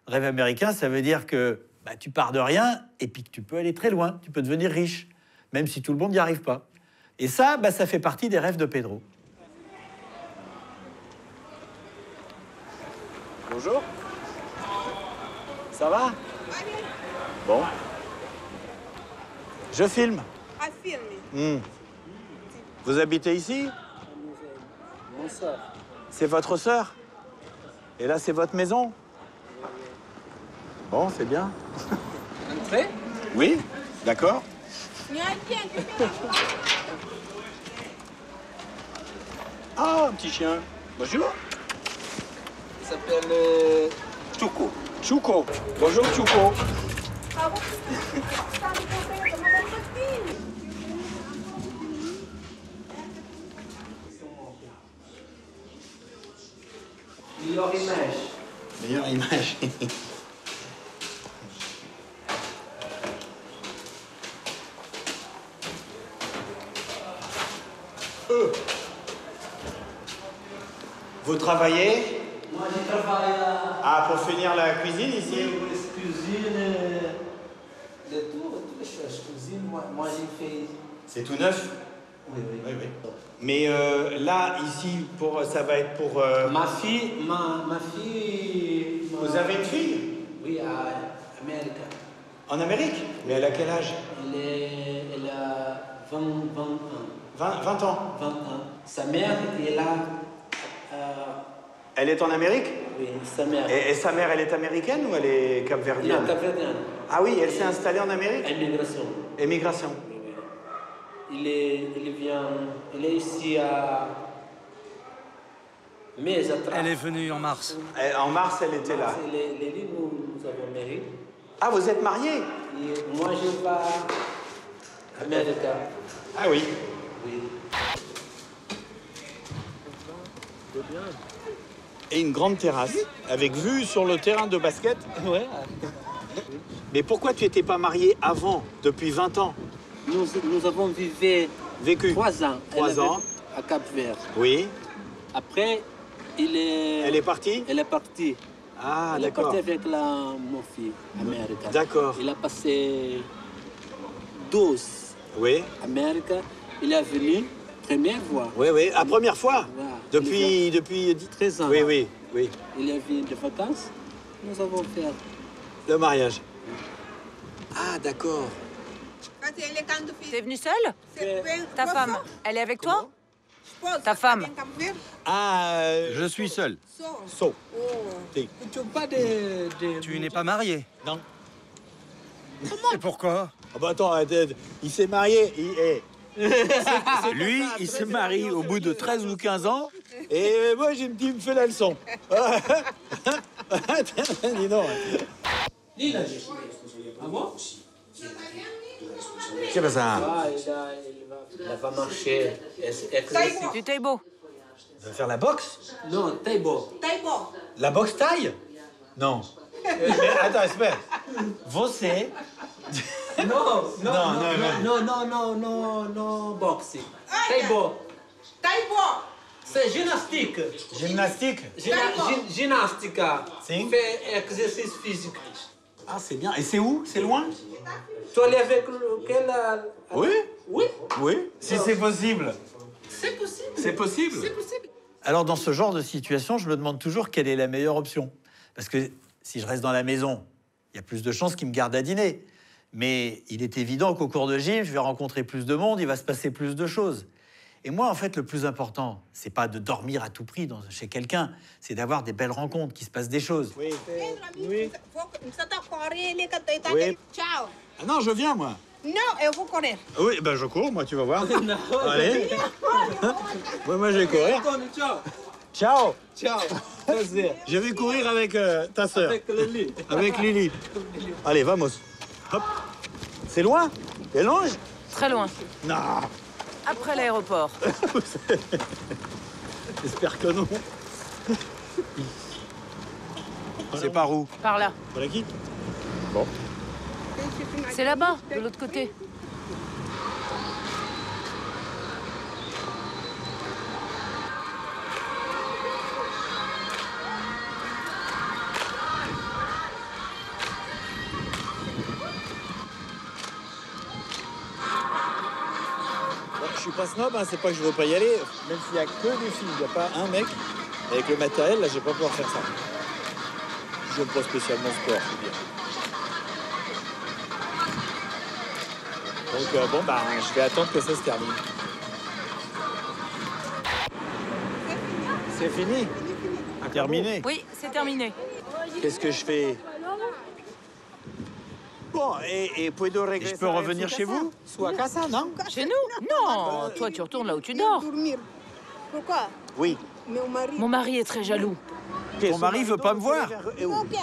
Le rêve américain, ça veut dire que tu pars de rien et puis que tu peux aller très loin. Tu peux devenir riche, même si tout le monde n'y arrive pas. Et ça, ça fait partie des rêves de Pedro. Bonjour. Ça va? Bon. Je filme. Vous habitez ici? Mon soeur. C'est votre sœur? Et là, c'est votre maison? Bon, c'est bien. Entrez? Oui, d'accord. Ah, un petit chien. Bonjour. Il s'appelle Chuko. Chuko. Bonjour, Chuko. Meilleure image. Meilleure image. Vous travaillez? Moi, je travaille à... Ah, pour finir la cuisine ici? Cuisine, de tout, toutes les choses. Cuisine, moi j'ai fait... C'est tout neuf? Oui, oui. Oui, oui. Mais là, ici, ça va être pour... Ma fille... Vous avez une fille? Oui, à Amérique. En Amérique? Mais elle a quel âge? Elle a 20 ans. 20 ans? 20 ans. Sa mère, elle a... Elle est en Amérique? Oui, sa mère. Et sa mère, elle est américaine ou elle est capverdienne? Non, capverdienne. Ah oui, elle s'est installée en Amérique? Immigration. Émigration. Oui, oui. Il est ici à... Mais elle est venue en mars. En mars, elle était là. Nous avons marié. Ah, vous êtes mariés? Et moi, je vais à Amérique. Ah oui. Oui. Et une grande terrasse, avec vue sur le terrain de basket. Ouais. Mais pourquoi tu n'étais pas marié avant, depuis 20 ans? Nous avons vécu 3 ans. 3 ans. À Cap-Vert. Oui. Après, elle est partie? Elle est partie. Ah, elle d'accord. Elle est partie avec mon fils, américain. D'accord. Il a passé 12 oui. Amérique. Il est venu, première fois. Oui, oui. La première fois? Voilà. Depuis 13 ans. Oui, oui, oui. Il est venu de vacances. Nous avons fait le mariage. Ah, d'accord. T'es venu seule? Ta femme, elle est avec toi? Ta femme? Ah, je suis seul. Tu n'es pas marié? Non. Et pourquoi? Ah bah attends, il s'est marié. Lui, il se marie au bout de 13 ou 15 ans. Et moi, il me fait la leçon. Dis donc. Ah bon? Qu'est-ce que ça? Il va marcher. Du taille-beau. Il va faire la boxe? Non, taille-beau. La boxe taille? Non. Mais attends, espère. Você? Non, boxe. Taille-beau. C'est gymnastique. Gymnastique? Gymnastique. Sim. Fait exercice physique. Ah, c'est bien. Et c'est où? C'est loin? Tu allais avec quel... Oui. Oui. Oui. Si c'est possible. C'est possible. C'est possible. C'est possible. Alors, dans ce genre de situation, je me demande toujours quelle est la meilleure option. Parce que si je reste dans la maison, il y a plus de chances qu'il me garde à dîner. Mais il est évident qu'au cours de gym, je vais rencontrer plus de monde, il va se passer plus de choses. Et moi, en fait, le plus important, c'est pas de dormir à tout prix chez quelqu'un, c'est d'avoir des belles rencontres, qu'il se passe des choses. Oui. Oui. Oui. Ciao. Ah non, je viens, moi. Non, il faut courir. Oui, ben je cours, moi, tu vas voir. Allez. Moi, je vais courir. Ciao. Ciao. Je vais courir avec ta sœur. Avec Lily. Avec Lily. Allez, vamos. Hop. C'est loin? Et Lange? Très loin. Non. Après l'aéroport. J'espère que non. C'est par où? Par là. Par qui? Bon. C'est là-bas, de l'autre côté. Je suis pas snob, hein, c'est pas que je veux pas y aller, même s'il y a que des filles, il n'y a pas un mec avec le matériel, là, je vais pas pouvoir faire ça. j'aime pas spécialement le sport, c'est bien. Donc bon, bah, je vais attendre que ça se termine. C'est fini? Terminé? Oui, c'est terminé. Qu'est-ce que je fais? Bon, et je peux revenir chez vous? Soit casa, non? Chez nous? Non, toi tu retournes là où tu dors. Pourquoi? Oui. Mon mari est très jaloux. Ton mari veut pas me voir?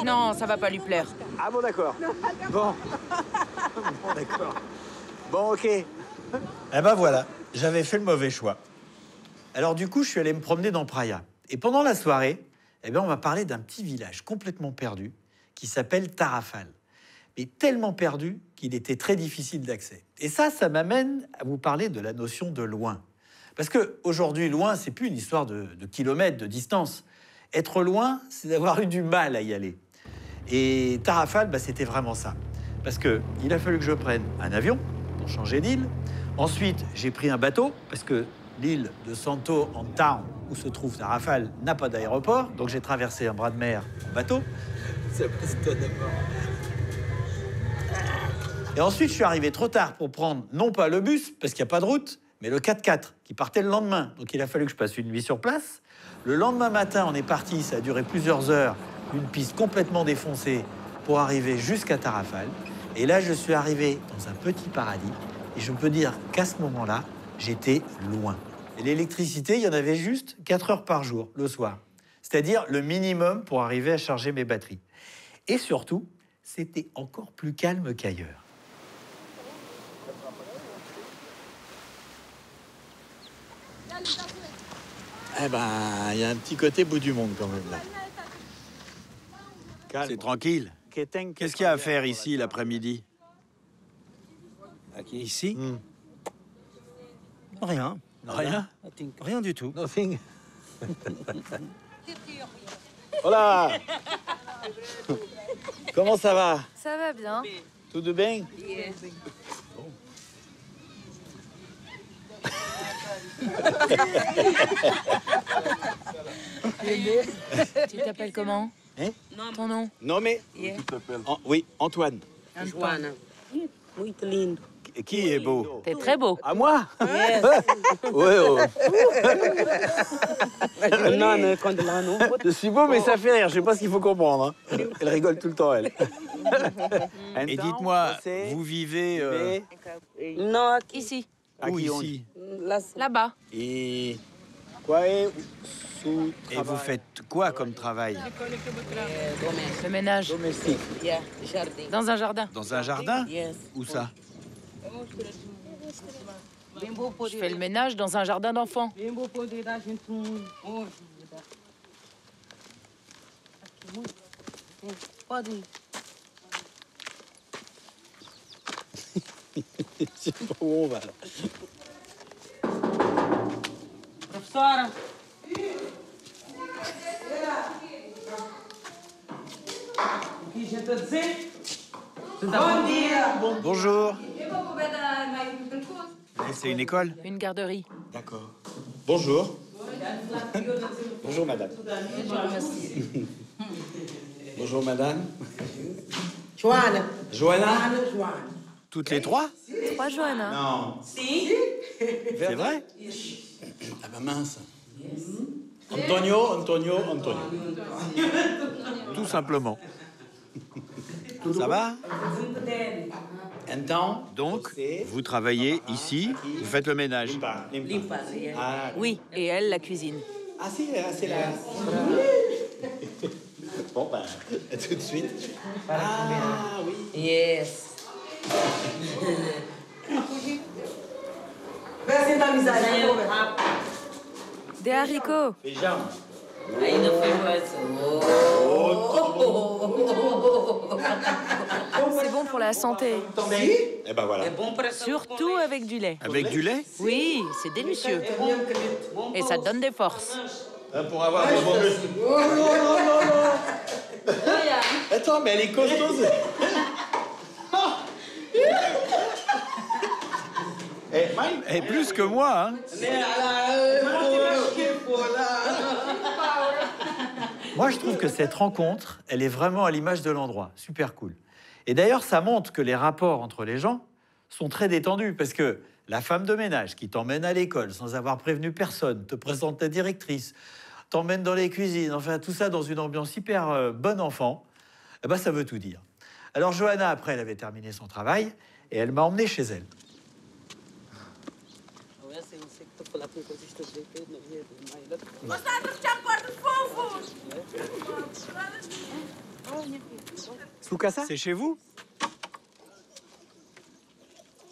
Non, ça va pas lui plaire. Ah bon, d'accord. Bon. Bon, d'accord. Bon, ok. Eh ben voilà, j'avais fait le mauvais choix. Alors du coup, je suis allé me promener dans Praia. Et pendant la soirée, eh ben, on va parler d'un petit village complètement perdu qui s'appelle Tarrafal. Mais tellement perdu qu'il était très difficile d'accès. Et ça m'amène à vous parler de la notion de loin. Parce qu'aujourd'hui, loin, c'est plus une histoire de kilomètres, de distance. Être loin, c'est d'avoir eu du mal à y aller. Et Tarrafal, bah, c'était vraiment ça. Parce qu'il a fallu que je prenne un avion pour changer d'île. Ensuite, j'ai pris un bateau, parce que l'île de Santo Antão, où se trouve Tarrafal, n'a pas d'aéroport. Donc j'ai traversé un bras de mer en bateau. Ça m'étonne pas. Et ensuite, je suis arrivé trop tard pour prendre, non pas le bus, parce qu'il n'y a pas de route, mais le 4x4, qui partait le lendemain. Donc il a fallu que je passe une nuit sur place. Le lendemain matin, on est parti, ça a duré plusieurs heures, une piste complètement défoncée pour arriver jusqu'à Tarrafal. Et là, je suis arrivé dans un petit paradis. Et je peux dire qu'à ce moment-là, j'étais loin. Et l'électricité, il y en avait juste 4 heures par jour, le soir. C'est-à-dire le minimum pour arriver à charger mes batteries. Et surtout, c'était encore plus calme qu'ailleurs. Eh ben, il y a un petit côté bout du monde quand même là. C'est tranquille. Qu'est-ce qu'il y a à faire ici l'après-midi? Ici? Rien. Rien? Rien du tout. Nothing. Hola. Comment ça va? Ça va bien. Tout de bien? Tu t'appelles comment? Hein? Ton nom? Non mais... oui, Antoine. Antoine. Muito lindo. Qui est beau? T'es très beau. À moi? Yes. Ouais. Non, quando lá não. Je suis beau, mais ça fait rire. Je sais pas ce qu'il faut comprendre. Hein. Elle rigole tout le temps, elle. Et dites-moi, vous vivez... Non, Ici. Où ici? Là-bas. Et... Quoi est... Et vous faites quoi comme travail? Le ménage. Domestique. Dans un jardin. Dans un jardin? Où ça? Je fais le ménage dans un jardin d'enfants. Je sais pas où on va là. Professora. O que a gente a dizer? Bom dia. Bonjour. C'est une école? Une garderie. D'accord. Bonjour. Bonjour, madame. Bonjour, madame. Joana. Joanna. Toutes les trois? 3 Johanna. Non. Si. C'est vrai? Ah bah mince. Antonio. Tout simplement. Ça va? Donc, vous travaillez ici, vous faites le ménage. Oui, et elle, la cuisine. Ah, c'est là. Bon, ben, à tout de suite. Ah, oui. Yes. Vai sentar amizade. Des haricots. Feijão. Ainda foi mais. C'est bon pour la santé. Eh ben voilà. Surtout avec du lait. Avec du lait? Oui, c'est délicieux. Et ça te donne des forces. Pour avoir de bons muscles. Non. Attends, mais elle est costaud. Et plus que moi, hein? Moi, je trouve que cette rencontre, elle est vraiment à l'image de l'endroit. Super cool. Et d'ailleurs, ça montre que les rapports entre les gens sont très détendus parce que la femme de ménage qui t'emmène à l'école sans avoir prévenu personne, te présente ta directrice, t'emmène dans les cuisines, enfin tout ça dans une ambiance hyper bon enfant, eh ben, ça veut tout dire. Alors Johanna, après, elle avait terminé son travail et elle m'a emmené chez elle. C'est chez vous?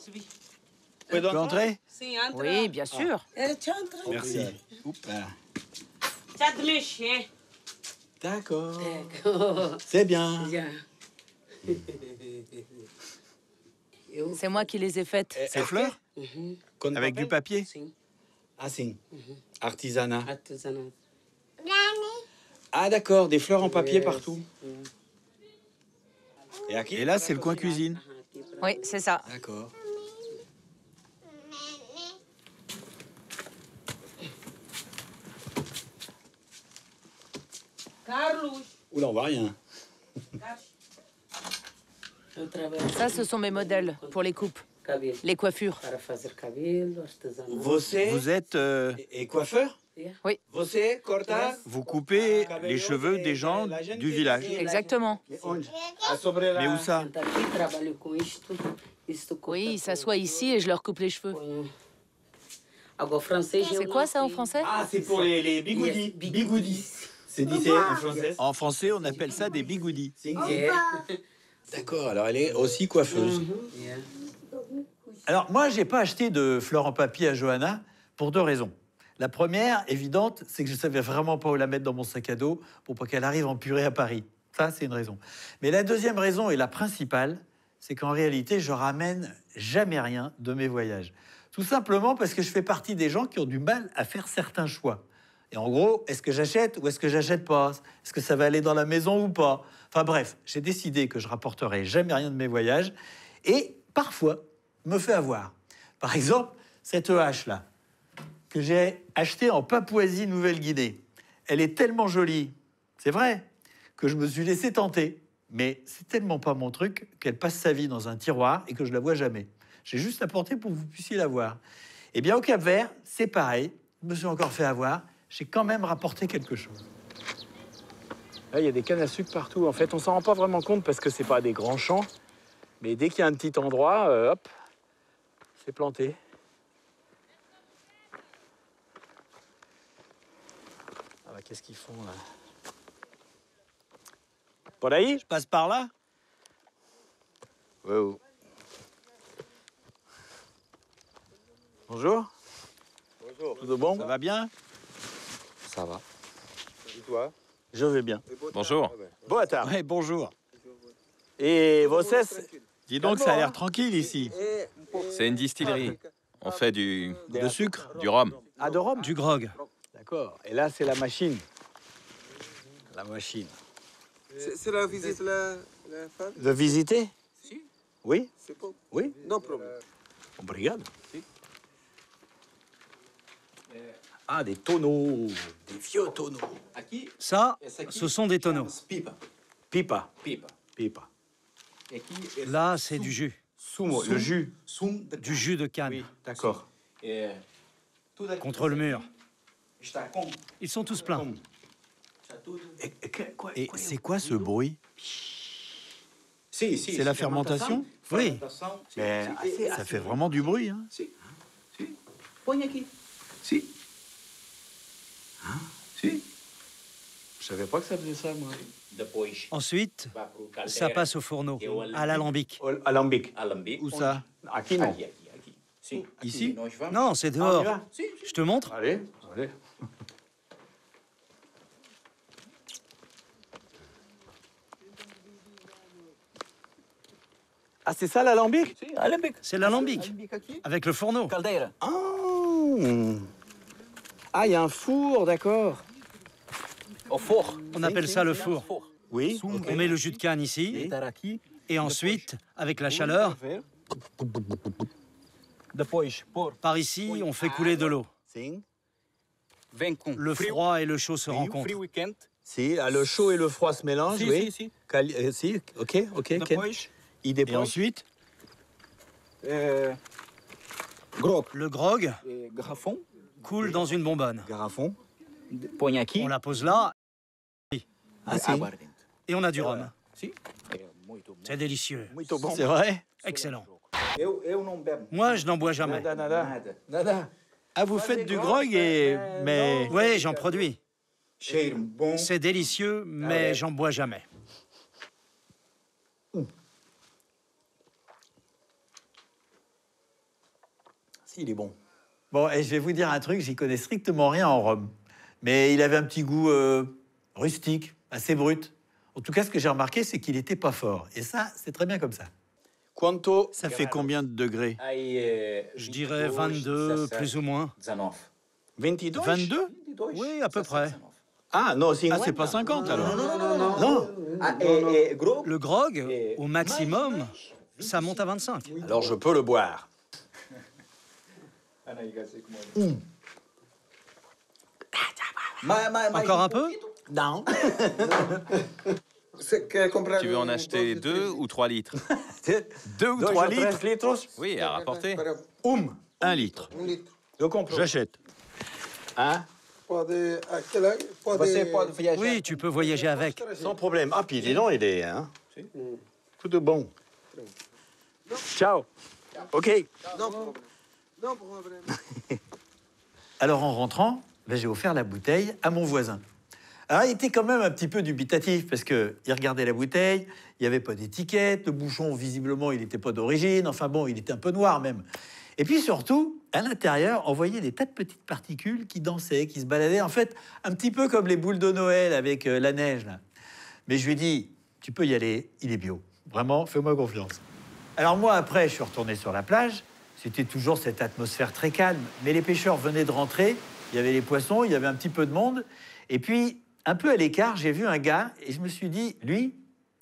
Vous pouvez entrer? Oui, bien sûr. Merci. D'accord. C'est bien. C'est moi qui les ai faites. Ces fleurs? Avec du papier? Ah, si. Artisanat. Ah, d'accord, des fleurs en papier partout. Et là, c'est le coin cuisine. Oui, c'est ça. D'accord. Oula, on voit rien. Ça, ce sont mes modèles pour les coupes, les coiffures. Vous êtes coiffeur? Oui. Vous coupez les cheveux des gens du village? Exactement. Mais où ça? Oui, ils s'assoient ici et je leur coupe les cheveux. C'est quoi ça en français? Ah, c'est pour les bigoudis. Bigoudis. C'est dit en français? En français, on appelle ça des bigoudis. D'accord, alors elle est aussi coiffeuse. Alors moi, j'ai pas acheté de fleurs en papier à Johanna pour deux raisons. La première, évidente, c'est que je savais vraiment pas où la mettre dans mon sac à dos pour pas qu'elle arrive en purée à Paris. Ça, c'est une raison. Mais la deuxième raison, et la principale, c'est qu'en réalité, je ramène jamais rien de mes voyages. Tout simplement parce que je fais partie des gens qui ont du mal à faire certains choix. Et en gros, est-ce que j'achète ou est-ce que j'achète pas? Est-ce que ça va aller dans la maison ou pas? Enfin bref, j'ai décidé que je rapporterai jamais rien de mes voyages et parfois me fait avoir. Par exemple, cette hache-là, que j'ai achetée en Papouasie-Nouvelle-Guinée. Elle est tellement jolie, c'est vrai, que je me suis laissé tenter. Mais c'est tellement pas mon truc qu'elle passe sa vie dans un tiroir et que je la vois jamais. J'ai juste apporté pour que vous puissiez la voir. Eh bien, au Cap-Vert, c'est pareil. Je me suis encore fait avoir. J'ai quand même rapporté quelque chose. Là, il y a des cannes à sucre partout. En fait, on s'en rend pas vraiment compte parce que c'est pas des grands champs. Mais dès qu'il y a un petit endroit, hop, c'est planté. Ah bah, qu'est-ce qu'ils font, là? Por ahí? Je passe par là? Ouais, ouais. Bonjour. Bonjour. Tout bon? Ça va bien? Ça va. Et toi? Je vais bien. Bonjour. Boa tarde. Ouais, bonjour. Et vocês? Dis donc, ça a l'air tranquille ici. C'est une distillerie. On fait De sucre? du rhum. Ah, de rhum? Du grog. D'accord. Et là, c'est la machine. La machine. C'est la visite la femme? De visiter? Si. Oui? C'est bon. Oui? Non problème. Obrigado. Ah, des tonneaux, des vieux tonneaux. Ça, ce sont des tonneaux. Pipa. Pipa. Là, c'est du jus. Sumo, le jus. Du jus de canne. Oui, d'accord. Contre le mur. Ils sont tous pleins. Et c'est quoi ce bruit? C'est la fermentation? Oui. Mais ça fait vraiment du bruit, hein? Hein? Si. Je savais pas que ça faisait ça, moi. Ensuite, ça passe au fourneau, à l'alambic. Alambic. Où ça? Aquí, non. Ici? Non, c'est dehors. Je te montre? Allez. Ah, c'est ça l'alambic? C'est l'alambic, avec le fourneau. Ah, il y a un four, d'accord. On appelle ça le four. Oui. On met le jus de canne ici, et ensuite, avec la chaleur, par ici, on fait couler de l'eau. Le froid et le chaud se rencontrent. Si, le chaud et le froid se mélangent, Si, oui. si. Si, ok. Ken. Il Et ensuite le grog coule dans une bonbonne. Garrafon. On la pose là. Ah, si. Et on a du rhum. C'est délicieux. C'est vrai? Excellent. Moi, je n'en bois jamais. Nada. Ah, vous faites du grog mais... Oui, j'en produis. C'est délicieux, mais j'en bois jamais. Si, il est bon. Bon, et je vais vous dire un truc, j'y connais strictement rien en rhum. Mais il avait un petit goût rustique, assez brut. En tout cas, ce que j'ai remarqué, c'est qu'il n'était pas fort. Et ça, c'est très bien comme ça. Quanto? Ça fait combien de degrés? Je dirais 22, plus ou moins. 22? 22? Oui, à peu près. Ah, non, c'est pas 50 alors. Non. Le grog, au maximum, ça monte à 25. Alors je peux le boire. Encore un peu? Non. Tu veux en acheter 2 ou 3 litres? 2 ou 3 litres? Oui, à rapporter. 1 litre. J'achète. Hein? Oui, tu peux voyager avec. Sans problème. Ah, puis dis donc, il est... Hein? Tout de bon. Ciao. OK. Non problème. Alors, en rentrant, j'ai offert la bouteille à mon voisin. Alors, il était quand même un petit peu dubitatif parce qu'il regardait la bouteille, il n'y avait pas d'étiquette, le bouchon, visiblement, il n'était pas d'origine. Enfin bon, il était un peu noir même. Et puis surtout, à l'intérieur, on voyait des tas de petites particules qui dansaient, qui se baladaient. En fait, un petit peu comme les boules de Noël avec la neige, là. Mais je lui ai dit, tu peux y aller, il est bio. Vraiment, fais-moi confiance. Alors moi, après, je suis retourné sur la plage. C'était toujours cette atmosphère très calme. Mais les pêcheurs venaient de rentrer. Il y avait les poissons, il y avait un petit peu de monde. Et puis, un peu à l'écart, j'ai vu un gars et je me suis dit, lui,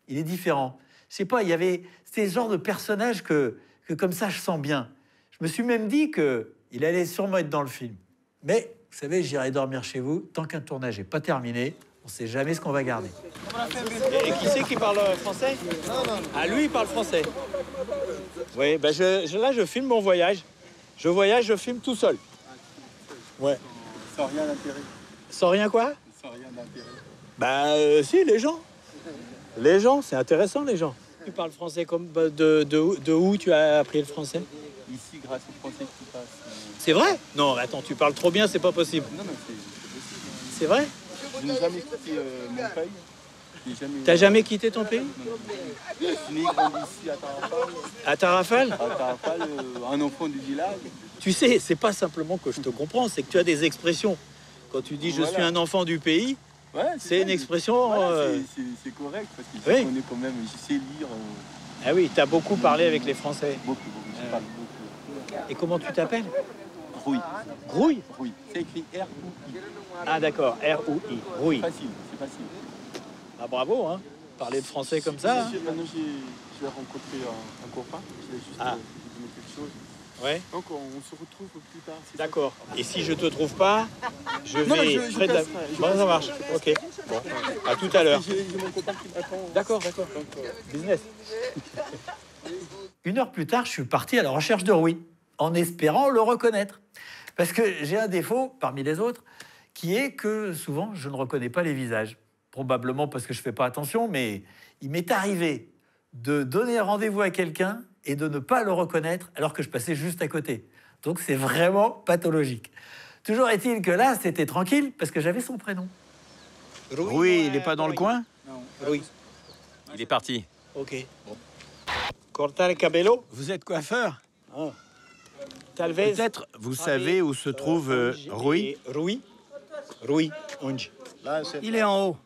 il est différent. Je sais pas, il y avait... C'était ce genre de personnage que comme ça, je sens bien. Je me suis même dit qu'il allait sûrement être dans le film. Mais, vous savez, j'irai dormir chez vous. Tant qu'un tournage n'est pas terminé, on ne sait jamais ce qu'on va garder. Et qui c'est qui parle français? Non. Ah, lui, il parle français. Oui, ben là, je filme mon voyage. Je voyage, je filme tout seul. Ouais. Sans rien d'intérêt. Sans rien quoi? Sans rien d'intérêt. Ben, si, les gens. Les gens, c'est intéressant, les gens. Tu parles français comme... De où tu as appris le français? Ici, grâce au français qui passe. C'est vrai? Non, attends, tu parles trop bien, c'est pas possible. Non, c'est possible. C'est vrai? Je n'ai jamais quitté mon pays. T'as jamais quitté ton pays? Non. Je suis né grandi ici à Tarrafal. À Tarrafal? À Tarrafal, un enfant du village. Tu sais, c'est pas simplement que je te comprends, c'est que tu as des expressions. Quand tu dis je suis un enfant du pays, ouais, c'est une expression... C'est correct, parce que je connais quand même, je sais lire. Ah oui, tu as beaucoup parlé avec les Français. Beaucoup, je parle beaucoup. Et comment tu t'appelles? Rouille. Grouille? Rouille. C'est écrit R-O-I. Ah d'accord, R-O-I. Rouille. C'est facile. Ah bravo, hein. Parler de français comme ça. Maintenant, je vais rencontrer un copain. Je vais juste lui donner quelque chose. Ouais. Donc on se retrouve plus tard. D'accord. Et si je te trouve pas, je vais près de la... Bon, ça marche. Ok. Bon. À tout à l'heure. J'ai mon copain qui m'attend. D'accord. Business. 1 heure plus tard, je suis parti à la recherche de Rouy, en espérant le reconnaître. Parce que j'ai un défaut, parmi les autres, qui est que souvent, je ne reconnais pas les visages. Probablement parce que je ne fais pas attention, mais il m'est arrivé de donner rendez-vous à quelqu'un et de ne pas le reconnaître alors que je passais juste à côté. Donc c'est vraiment pathologique. Toujours est-il que là, c'était tranquille parce que j'avais son prénom. Rouy, il n'est pas dans le coin? Non. Rouy. Il est parti. Ok. Bon. Cortar el cabello? Vous êtes coiffeur? Ah. Talvez. Peut-être vous savez où se trouve Rouy? Rouy, onde? Il est en haut.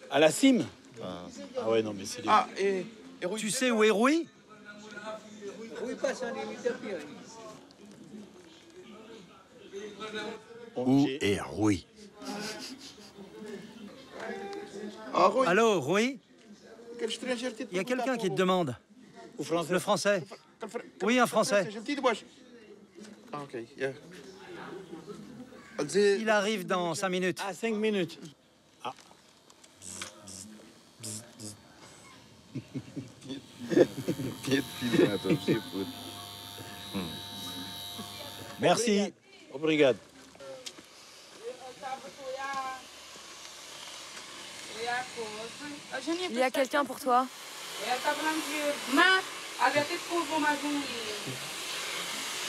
À la cime? Ah ouais, non, mais c'est... Tu sais où est Rouy? Où est Rouy? Allô, Rouy? Il y a quelqu'un qui te demande. Le français. Oui, un français. Il arrive dans 5 minutes. Ah, 5 minutes. Ah. Merci. Obrigado. Il y a quelqu'un pour toi.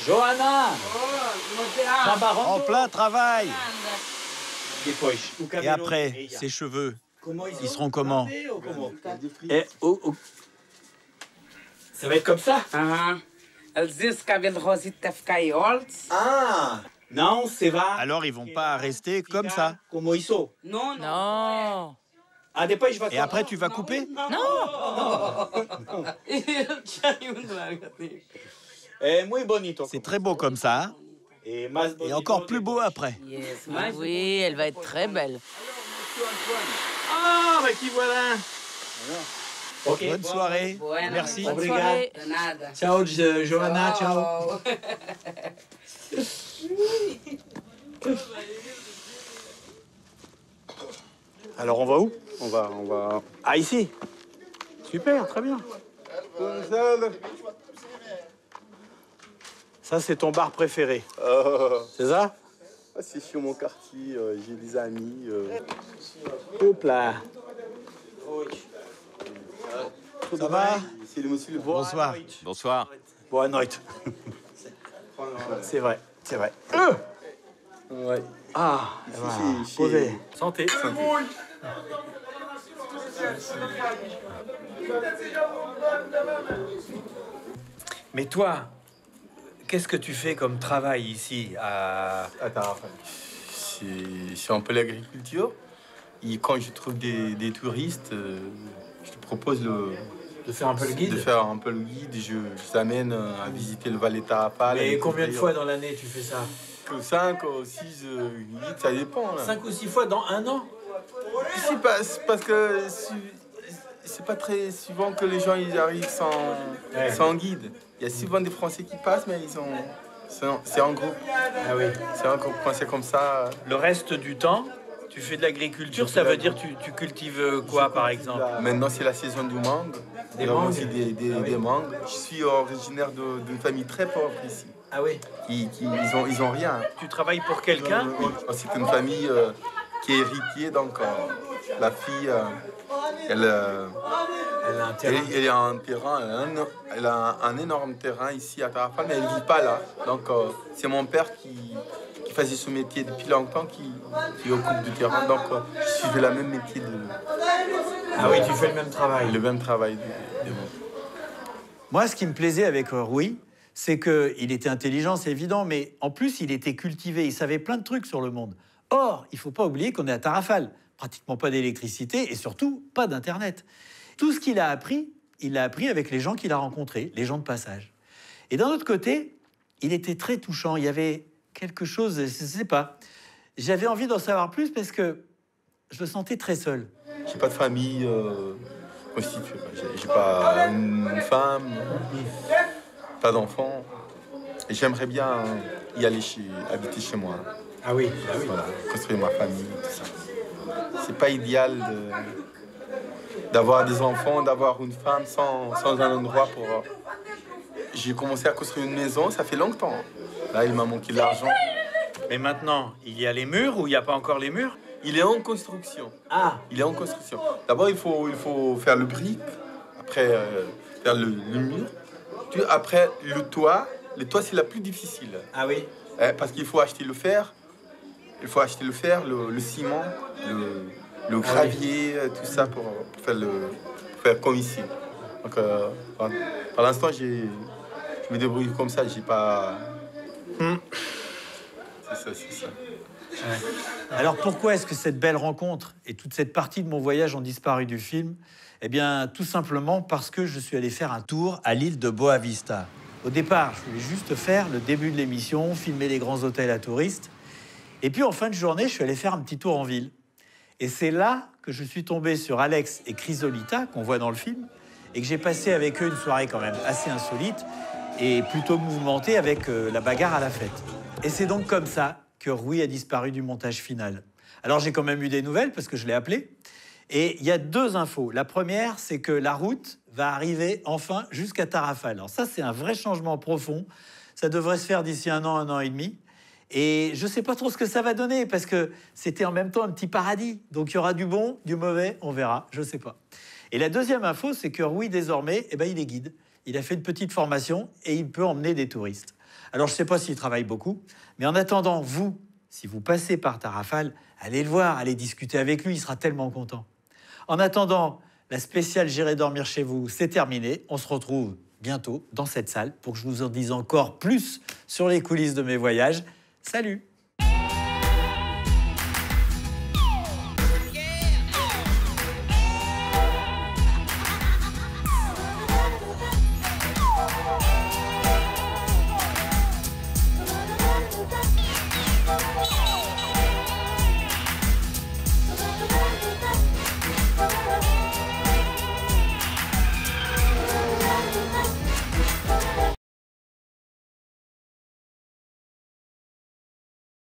Johanna! En plein travail. Et après, ses cheveux, ils seront comment? Ça va être comme ça? Ah! Não se va. Alors, ils vont pas rester comme ça. Como isso? Non. Ah, depois vai. Et après, tu vas couper? É muito bonito. C'est très beau comme ça, hein? Et encore plus beau après. Oui, elle va être très belle. Ah, mais qui voilà? Ok. Bonne soirée. Merci. Bonne soirée. Ciao, Johanna, ciao. Alors on va où? On va... Ah, ici? Super, très bien. Ça, c'est ton bar préféré. C'est ça? C'est sur mon quartier, j'ai des amis. Hop là. Ça va? C'est le monsieur le Bonsoir. Bonsoir. Boa noite. C'est vrai, c'est vrai. Ouais. Ah, posez. Santé. Mais toi, qu'est-ce que tu fais comme travail ici à... Attends, c'est un peu l'agriculture. Et quand je trouve des touristes, je te propose de faire un peu le guide. De faire un peu le guide. Je les amène à visiter le Valetta. Mais combien de fois dans l'année tu fais ça? 5 ou 6 guides, ça dépend. 5 ou 6 fois dans un an? C'est parce que c'est pas très souvent que les gens ils arrivent sans guide. Il y a souvent des Français qui passent, mais c'est en groupe. Ah oui. C'est un groupe français comme ça. Le reste du temps, tu fais de l'agriculture, ça veut dire tu cultives quoi par exemple? Maintenant c'est la saison du mangue. Des mangues? Aussi des mangues. Je suis originaire d'une famille très pauvre ici. Ah oui. Ils ont rien. Tu travailles pour quelqu'un? C'est une famille qui est héritier, donc la fille, elle a un terrain. Elle a un énorme terrain ici à Tarrafal, mais elle ne vit pas là. Donc c'est mon père qui faisait ce métier depuis longtemps, qui occupe du terrain. Donc je suivais le même métier Ah oui, tu fais le même travail. Le même travail. Moi, ce qui me plaisait avec Rui, c'est qu'il était intelligent, c'est évident, mais en plus, il était cultivé, il savait plein de trucs sur le monde. Or, il ne faut pas oublier qu'on est à Tarrafal, pratiquement pas d'électricité et surtout pas d'Internet. Tout ce qu'il a appris, il l'a appris avec les gens qu'il a rencontrés, les gens de passage. Et d'un autre côté, il était très touchant, il y avait quelque chose, je ne sais pas, j'avais envie d'en savoir plus parce que je le sentais très seul. J'ai pas de famille constituée, j'ai pas une femme, pas d'enfants. Et j'aimerais bien y aller habiter chez moi. Ah oui, Voilà, construire ma famille, tout ça. C'est pas idéal d'avoir des enfants, d'avoir une femme sans un endroit pour... J'ai commencé à construire une maison, ça fait longtemps. Là, il m'a manqué de l'argent. Mais maintenant, il y a les murs ou il n'y a pas encore les murs? Il est en construction. Ah. Il est en construction. D'abord, il faut faire le brique, après faire le mur. Puis après, le toit. Le toit, c'est la plus difficile. Ah oui? Parce qu'il faut acheter le fer. Il faut acheter le fer, le ciment, le gravier, tout ça pour faire comme ici. Donc, pour l'instant, je me débrouille comme ça. J'ai pas... C'est ça. Ouais. Alors pourquoi est-ce que cette belle rencontre et toute cette partie de mon voyage ont disparu du film? Eh bien, tout simplement parce que je suis allé faire un tour à l'île de Boa Vista. Au départ, je voulais juste faire le début de l'émission, filmer les grands hôtels à touristes. Et puis, en fin de journée, je suis allé faire un petit tour en ville. Et c'est là que je suis tombé sur Alex et Chrysolita, qu'on voit dans le film, et que j'ai passé avec eux une soirée quand même assez insolite et plutôt mouvementée avec la bagarre à la fête. Et c'est donc comme ça que Rui a disparu du montage final. Alors, j'ai quand même eu des nouvelles parce que je l'ai appelé. Et il y a 2 infos. La première, c'est que la route va arriver enfin jusqu'à Tarrafal. Alors ça, c'est un vrai changement profond. Ça devrait se faire d'ici 1 an et demi. Et je ne sais pas trop ce que ça va donner, parce que c'était en même temps un petit paradis. Donc il y aura du bon, du mauvais, on verra, je ne sais pas. Et la deuxième info, c'est que Rui, désormais, il est guide. Il a fait une petite formation et il peut emmener des touristes. Alors je ne sais pas s'il travaille beaucoup, mais en attendant, vous, si vous passez par Tarrafal, allez le voir, allez discuter avec lui, il sera tellement content. En attendant, la spéciale J'irai dormir chez vous, c'est terminé. On se retrouve bientôt dans cette salle pour que je vous en dise encore plus sur les coulisses de mes voyages. Salut!